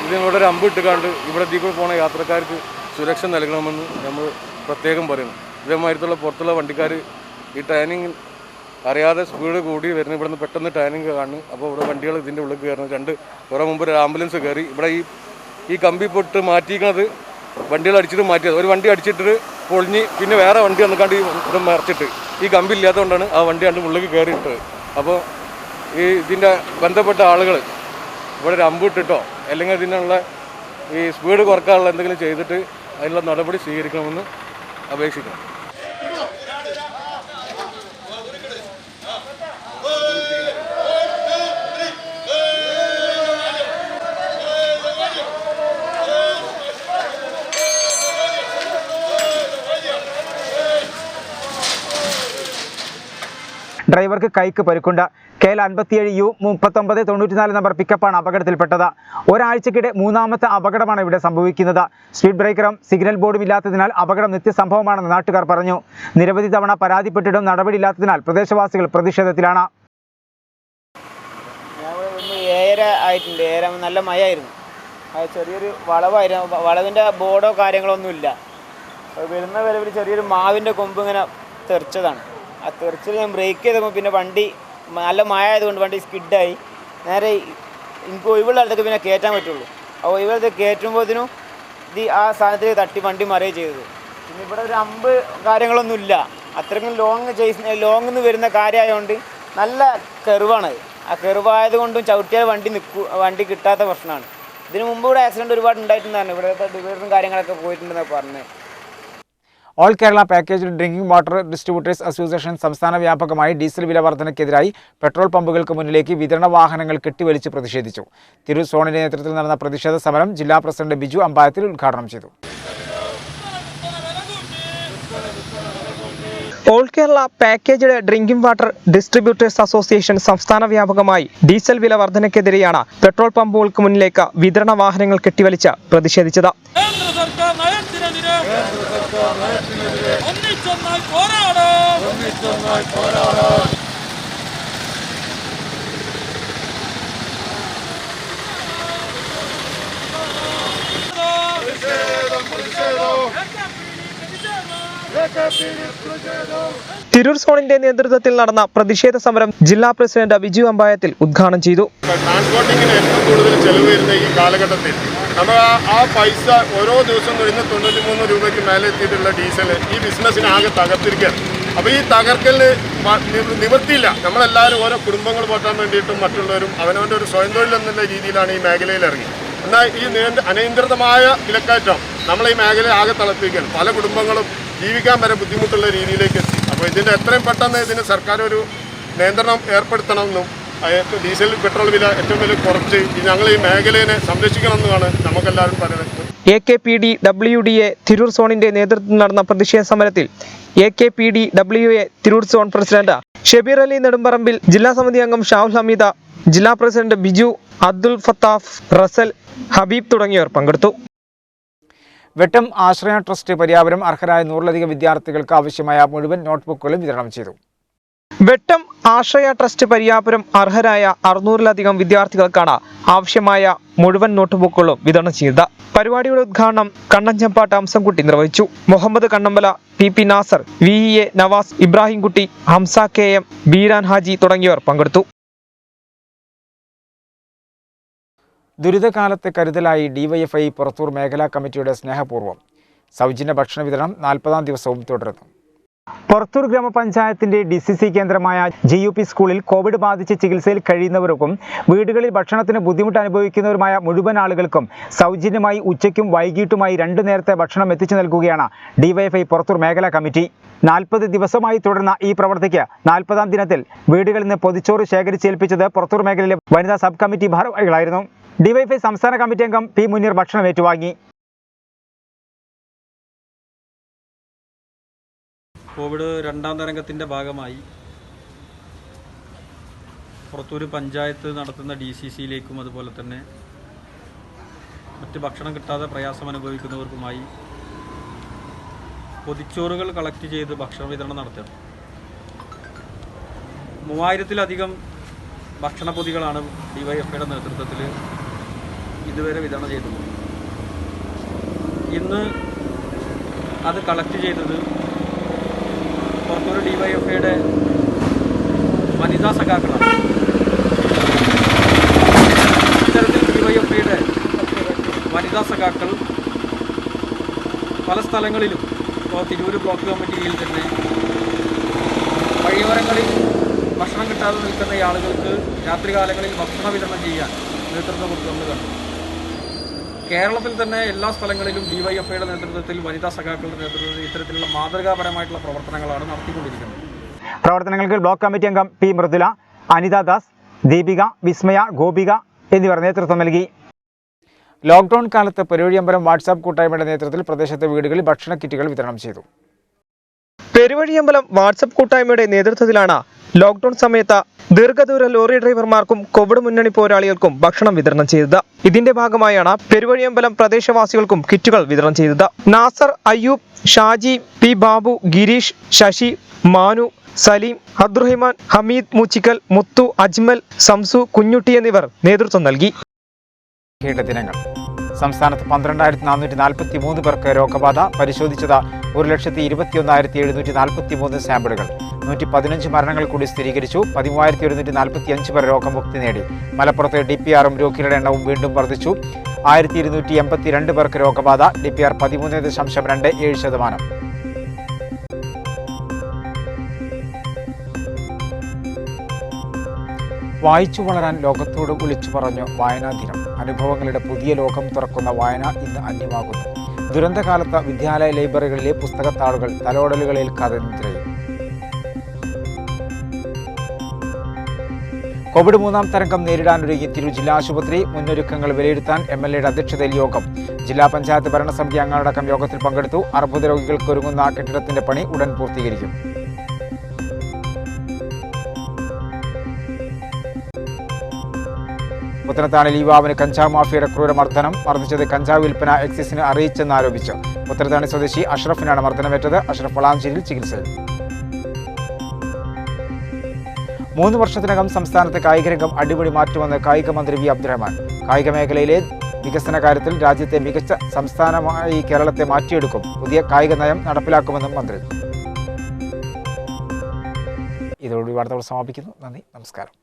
ഇതിനോട് ഒരു അമ്പ് ഇട്ടുകാണ്ട് ഇവിടെ കൂടെ പോണ യാത്രക്കാർക്ക് സുരക്ഷ നൽകണമെന്ന് നമ്മൾ പ്രത്യേകം പറയുന്നു. ഇതേമാതിരത്തുള്ള പുറത്തുള്ള വണ്ടിക്കാർ ഈ ടേണിങ് അറിയാതെ സ്പീഡ് കൂടി വരുന്നത് ഇവിടെ നിന്ന് പെട്ടെന്ന് ടേണിങ് കാണുന്നു. അപ്പോൾ ഇവിടെ വണ്ടികൾ ഇതിൻ്റെ ഉള്ളിൽ കയറുന്നത് കുറേ മുമ്പ് ഒരു ആംബുലൻസ് കയറി ഇവിടെ ഈ കമ്പി പൊട്ട് മാറ്റിയിരിക്കുന്നത് വണ്ടികൾ അടിച്ചിട്ട് മാറ്റിയത്. ഒരു വണ്ടി അടിച്ചിട്ട് പൊളിഞ്ഞ് പിന്നെ വേറെ വണ്ടി വന്നിക്കാണ്ട് ഇത് മറിച്ചിട്ട് ഈ കമ്പി ഇല്ലാത്തതുകൊണ്ടാണ് ആ വണ്ടി കണ്ട് ഉള്ളിൽ കയറിയിട്ടത്. അപ്പോൾ ഇതിൻ്റെ ബന്ധപ്പെട്ട ആളുകൾ ഇവിടെ ഒരു അമ്പ് ഇട്ടിട്ടോ അല്ലെങ്കിൽ ഇതിനുള്ള ഈ സ്പീഡ് കുറക്കാനുള്ള എന്തെങ്കിലും ചെയ്തിട്ട് അതിനുള്ള നടപടി സ്വീകരിക്കണമെന്ന് അപേക്ഷിക്കണം. ഡ്രൈവർക്ക് കൈക്ക് പരിക്കുണ്ട്. KL 57U3994 നമ്പർ പിക്കപ്പാണ് അപകടത്തിൽപ്പെട്ടത്. ഒരാഴ്ചക്കിടെ 3ാമത്തെ അപകടമാണ് ഇവിടെ സംഭവിക്കുന്നത്. സ്പീഡ് ബ്രേക്കറും സിഗ്നൽ ബോർഡും ഇല്ലാത്തതിനാൽ അപകടം നിത്യസംഭവമാണെന്ന് നാട്ടുകാർ പറഞ്ഞു. നിരവധി തവണ പരാതിപ്പെട്ടിട്ടും നടപടിയില്ലാത്തതിനാൽ പ്രദേശവാസികൾ പ്രതിഷേധത്തിലാണ്. 7:30 ആയിട്ടുണ്ട്. 7 നല്ല മഴയായിരുന്നു. അത് ചെറിയൊരു വളവായിരുന്നു. വളവിൻ്റെ ബോർഡോ കാര്യങ്ങളൊന്നുമില്ല. വരുന്ന വരവിൽ ചെറിയൊരു മാവിൻ്റെ കൊമ്പ് ഇങ്ങനെ തെറിച്ചതാണ്. ആ തെറിച്ചിൽ ഞാൻ ബ്രേക്ക് ചെയ്തപ്പോൾ പിന്നെ വണ്ടി നല്ല മഴ ആയതുകൊണ്ട് വണ്ടി സ്കിഡായി. നേരെ എനിക്ക് ഒഴിവുള്ള അടുത്തൊക്കെ പിന്നെ കയറ്റാൻ പറ്റുള്ളൂ. ആ ഒഴിവുള്ളത് കയറ്റുമ്പോഴത്തേനും ആ സ്ഥാനത്ത് തട്ടി വണ്ടി മറിയുകയും ചെയ്തത്. പിന്നെ ഇവിടെ ഒരു അമ്പ് കാര്യങ്ങളൊന്നുമില്ല. അത്രയ്ക്കും ലോങ്ങിൽ നിന്ന് വരുന്ന കാര്യമായതുകൊണ്ട് നല്ല കെറിവാണ്. ആ കെറിവായതുകൊണ്ടും ചവിട്ടിയാൽ വണ്ടി കിട്ടാത്ത പ്രശ്നമാണ്. ഇതിന് മുമ്പ് ഇവിടെ ആക്സിഡൻറ്റ് ഒരുപാട് ഉണ്ടായിട്ടുണ്ടായിരുന്നു. ഇവിടുത്തെ ഡിവൈഡറും കാര്യങ്ങളൊക്കെ പോയിട്ടുണ്ടെന്നാണ് പറഞ്ഞത്. All Kerala package drinking water distributors association സംസ്ഥാന വ്യാപകമായി ഡീസൽ വില വർധനയ്ക്കെതിരായി പെട്രോൾ പമ്പുകൾക്ക് മുന്നിലേക്ക് വിതരണ വാഹനങ്ങൾ കെട്ടിവലിച്ച് പ്രതിഷേധിച്ചു. തിരൂർ സോണിന്റെ നേതൃത്വത്തിൽ നടന്ന പ്രതിഷേധ സമരം ജില്ലാ പ്രസിഡന്റ് ബിജു അമ്പായത്തിൽ ഉദ്ഘാടനം ചെയ്തു. All Kerala packaged drinking water distributors association സംസ്ഥാന വ്യാപകമായി ഡീസൽ വില വർധനയ്ക്കെതിരെയാണ് പെട്രോൾ പമ്പുകൾക്ക് മുന്നിലേക്ക് വിതരണ വാഹനങ്ങൾ കെട്ടിവലിച്ച് പ്രതിഷേധിച്ചത്. തിരൂർ സോണിന്റെ നേതൃത്വത്തിൽ നടന്ന പ്രതിഷേധ സമരം ജില്ലാ പ്രസിഡന്റ് ബിജു അമ്പായത്തിൽ ഉദ്ഘാടനം ചെയ്തു. ട്രാൻസ്പോർട്ടിങ്ങിന് ഏറ്റവും കൂടുതൽ ചെലവ് വരുന്ന ഈ കാലഘട്ടത്തിൽ നമ്മൾ ആ പൈസ ഓരോ ദിവസം കഴിഞ്ഞ് 93 രൂപയ്ക്ക് മേലെ എത്തിയിട്ടുള്ള ഡീസൽ ഈ ബിസിനസ്സിനെ ആകെ തകർത്തിരിക്കുകയാണ്. അപ്പോൾ ഈ തകർക്കലിന് നിവൃത്തിയില്ല. നമ്മളെല്ലാവരും ഓരോ കുടുംബങ്ങൾ പോറ്റാൻ വേണ്ടിയിട്ടും മറ്റുള്ളവരും അവനവൻ്റെ ഒരു സ്വയം തൊഴിൽ എന്നുള്ള രീതിയിലാണ് ഈ മേഖലയിൽ ഇറങ്ങി. എന്നാൽ ഈ അനിയന്ത്രിതമായ വിലക്കയറ്റം നമ്മളെ ഈ മേഖലയെ ആകെ തളർത്തിരിക്കുകയാണ്. പല കുടുംബങ്ങളും ജീവിക്കാൻ വരെ ബുദ്ധിമുട്ടുള്ള രീതിയിലേക്ക് എത്തി. അപ്പോൾ ഇതിൻ്റെ എത്രയും പെട്ടെന്ന് ഇതിന് സർക്കാർ ഒരു നിയന്ത്രണം ഏർപ്പെടുത്തണമെന്നും ഡീസൽ പെട്രോൾ വില ഏറ്റവും വലിയ കുറച്ച് ഞങ്ങൾ ഈ മേഖലയെ സംരക്ഷിക്കണമെന്നുമാണ് നമുക്കെല്ലാവരും പറയുന്നത്. AKPDWDA തിരൂർ സോണിന്റെ നേതൃത്വത്തിൽ നടന്ന പ്രതിഷേധ സമരത്തിൽ AKPDWA Tirur zone president Shabeer Ali Nedumparambil, ജില്ലാ സമിതി അംഗം ഷാഹുൽ ഹമീദ, ജില്ലാ പ്രസിഡന്റ് ബിജു, അബ്ദുൽ ഫത്താഫ്, റസൽ, ഹബീബ് തുടങ്ങിയവർ പങ്കെടുത്തു. വെട്ടം ആശ്രയ ട്രസ്റ്റ് പരിയാപുരം അർഹരായ 100ലധികം വിദ്യാർത്ഥികൾക്ക് ആവശ്യമായ മുഴുവൻ നോട്ട്ബുക്കുകളും വിതരണം ചെയ്തു. വെട്ടം ആശ്രയ ട്രസ്റ്റ് പരിയാപുരം അർഹരായ 600ലധികം വിദ്യാർത്ഥികൾക്കാണ് ആവശ്യമായ മുഴുവൻ നോട്ട്ബുക്കുകളും വിതരണം ചെയ്തത്. പരിപാടിയുടെ ഉദ്ഘാടനം കണ്ണഞ്ചമ്പാട്ട് അംസംകുട്ടി നിർവഹിച്ചു. Muhammad കണ്ണമ്പല, PP Nasar, VEA Nawaz, Ibrahimkutty, Hamza KM, Beeran Haji തുടങ്ങിയവർ പങ്കെടുത്തു. ദുരിതകാലത്തെ കരുതലായി DYFI പുറത്തൂർ മേഖലാ കമ്മിറ്റിയുടെ സ്നേഹപൂർവ്വം സൗജന്യ ഭക്ഷണ വിതരണം 40ാം ദിവസവും തുടരുന്നു. പുറത്തൂർ ഗ്രാമപഞ്ചായത്തിന്റെ DCC കേന്ദ്രമായ GUP സ്കൂളിൽ കോവിഡ് ബാധിച്ച് ചികിത്സയിൽ കഴിയുന്നവർക്കും വീടുകളിൽ ഭക്ഷണത്തിന് ബുദ്ധിമുട്ട് അനുഭവിക്കുന്നവരുമായ മുഴുവൻ ആളുകൾക്കും സൗജന്യമായി ഉച്ചയ്ക്കും വൈകിട്ടുമായി 2 നേരത്തെ ഭക്ഷണം എത്തിച്ചു നൽകുകയാണ് DYFI പുറത്തൂർ മേഖലാ കമ്മിറ്റി. 40 ദിവസമായി തുടർന്ന ഈ പ്രവൃത്തിക്ക് 40ാം ദിനത്തിൽ വീടുകളിൽ നിന്ന് പൊതിച്ചോറ് ശേഖരിച്ചേൽപ്പിച്ചത് പുറത്തൂർ മേഖലയിലെ വനിതാ സബ് കമ്മിറ്റി ഭാരവാഹികളായിരുന്നു. DYFI സംസ്ഥാന കമ്മിറ്റി അംഗം P മുനീർ ഭക്ഷണം ഏറ്റുവാങ്ങി. കോവിഡ് 2ാം തരംഗത്തിൻ്റെ ഭാഗമായി പുറത്തൂർ പഞ്ചായത്ത് നടത്തുന്ന DCCയിലേക്കും അതുപോലെ തന്നെ മറ്റ് ഭക്ഷണം കിട്ടാതെ പ്രയാസം അനുഭവിക്കുന്നവർക്കുമായി പൊതിച്ചോറുകൾ കളക്ട് ചെയ്ത് ഭക്ഷണ വിതരണം നടത്തുകയാണ്. 3000-ലധികം ഭക്ഷണ പൊതികളാണ് DYFIയുടെ നേതൃത്വത്തിൽ ഇതുവരെ വിതരണം ചെയ്തിട്ടുള്ളത്. ഇന്ന് അത് കളക്ട് ചെയ്തത് പുറത്തൊരു DYFIയുടെ വനിതാ സഖാക്കളാണ്. ഇത്തരത്തിൽ DYFIയുടെ വനിതാ സഖാക്കൾ പല സ്ഥലങ്ങളിലും ഇപ്പോൾ തിരൂർ ബ്ലോക്ക് കമ്മിറ്റിയിൽ തന്നെ വഴിയോരങ്ങളിൽ ഭക്ഷണം കിട്ടാതെ നിൽക്കുന്ന ആളുകൾക്ക് രാത്രികാലങ്ങളിൽ ഭക്ഷണ വിതരണം ചെയ്യാൻ നേതൃത്വം കൊടുത്തുകൊണ്ട് കണ്ടു. കേരളത്തിൽ തന്നെ എല്ലാ സ്ഥലങ്ങളിലും DYFIയുടെ നേതൃത്വത്തിൽ വനിതാ സഖാക്കളുടെ നേതൃത്വത്തിൽ ഇത്തരത്തിലുള്ള മാതൃകാപരമായിട്ടുള്ള പ്രവർത്തനങ്ങളാണ് നടത്തിക്കൊണ്ടിരിക്കുന്നത്. പ്രവർത്തനങ്ങൾക്ക് ബ്ലോക്ക് കമ്മിറ്റി അംഗം P മൃദുല, അനിത ദാസ്, ദീപിക, വിസ്മയ, ഗോപിക എന്നിവർ നേതൃത്വം നൽകി. ലോക്ക്ഡൌൺ കാലത്ത് പെരുവഴിയമ്പലം വാട്സാപ്പ് കൂട്ടായ്മയുടെ നേതൃത്വത്തിൽ പ്രദേശത്തെ വീടുകളിൽ ഭക്ഷണ കിറ്റുകൾ വിതരണം ചെയ്തു. പെരുവഴിയമ്പലം വാട്സാപ്പ് കൂട്ടായ്മയുടെ നേതൃത്വത്തിലാണ് ലോക്ക്ഡൌൺ സമയത്ത് ദീർഘദൂര ലോറി ഡ്രൈവർമാർക്കും കോവിഡ് മുന്നണി പോരാളികൾക്കും ഭക്ഷണം വിതരണം ചെയ്തത്. ഇതിന്റെ ഭാഗമായാണ് പെരുവഴിയമ്പലം പ്രദേശവാസികൾക്കും കിറ്റുകൾ വിതരണം ചെയ്തത്. നാസർ, അയ്യൂബ്, ഷാജി, P ബാബു, ഗിരീഷ്, ശശി, മാനു, സലീം, അബ്ദുറഹിമാൻ, ഹമീദ് മൂച്ചിക്കൽ, മുത്തു, അജ്മൽ, സംസു, കുഞ്ഞുട്ടി എന്നിവർ നേതൃത്വം നൽകി. ദിനങ്ങൾ സംസ്ഥാനത്ത് 12,443 പേർക്ക് രോഗബാധ. പരിശോധിച്ചത് 1,21,743 സാമ്പിളുകൾ. 115 മരണങ്ങൾ കൂടി സ്ഥിരീകരിച്ചു. 13,145 പേർ രോഗമുക്തി നേടി. മലപ്പുറത്ത് DPR-ഉം രോഗികളുടെ എണ്ണവും വീണ്ടും വർദ്ധിച്ചു. 1,282 പേർക്ക് രോഗബാധ. DPR 13.27%. വായിച്ചു വളരാൻ ലോകത്തോട് വിളിച്ചു പറഞ്ഞു വായനാ ദിനം. അനുഭവങ്ങളുടെ പുതിയ ലോകം തുറക്കുന്ന വായന ഇന്ന് അന്യമാകുന്നു. ദുരന്തകാലത്ത് വിദ്യാലയ ലൈബ്രറികളിലെ പുസ്തകത്താളുകൾ തലോടലുകളേൽക്കാതെ നിദ്രയും. കോവിഡ് 3ാം തരംഗം നേരിടാനൊരുങ്ങി തിരൂർ ജില്ലാ ആശുപത്രി. മുന്നൊരുക്കങ്ങൾ വിലയിരുത്താൻ MLAയുടെ അധ്യക്ഷതയിൽ യോഗം. ജില്ലാ പഞ്ചായത്ത് ഭരണസമിതി അംഗങ്ങളടക്കം യോഗത്തിൽ പങ്കെടുത്തു. അർബുദ രോഗികൾക്ക് ഒരുങ്ങുന്ന കെട്ടിടത്തിന്റെ പണി ഉടൻ പൂർത്തീകരിക്കും. പുത്തനത്താണിൽ യുവാവിന് കഞ്ചാവ് മാഫിയയുടെ ക്രൂരമർദ്ദനം. മർദ്ദിച്ചത് കഞ്ചാവ് വിൽപ്പന എക്സൈസിന് അറിയിച്ചെന്ന് ആരോപിച്ചു. പുത്തനത്താണി സ്വദേശി അഷ്റഫിനാണ് മർദ്ദനമേറ്റത്. അഷ്റഫ് വളാഞ്ചേരിയിൽ ചികിത്സയിൽ. 3 വർഷത്തിനകം സംസ്ഥാനത്തെ കായികരംഗം അടിപൊളി മാറ്റുമെന്ന് കായിക മന്ത്രി വി അബ്ദുറഹ്മാൻ. കായിക മേഖലയിലെ വികസന കാര്യത്തിൽ രാജ്യത്തെ മികച്ച സംസ്ഥാനമായി കേരളത്തെ മാറ്റിയെടുക്കും. പുതിയ കായിക നയം നടപ്പിലാക്കുമെന്നും മന്ത്രി. ഇതോടുകൂടി വാർത്തകൾ സമാപിക്കുന്നു. നന്ദി, നമസ്കാരം.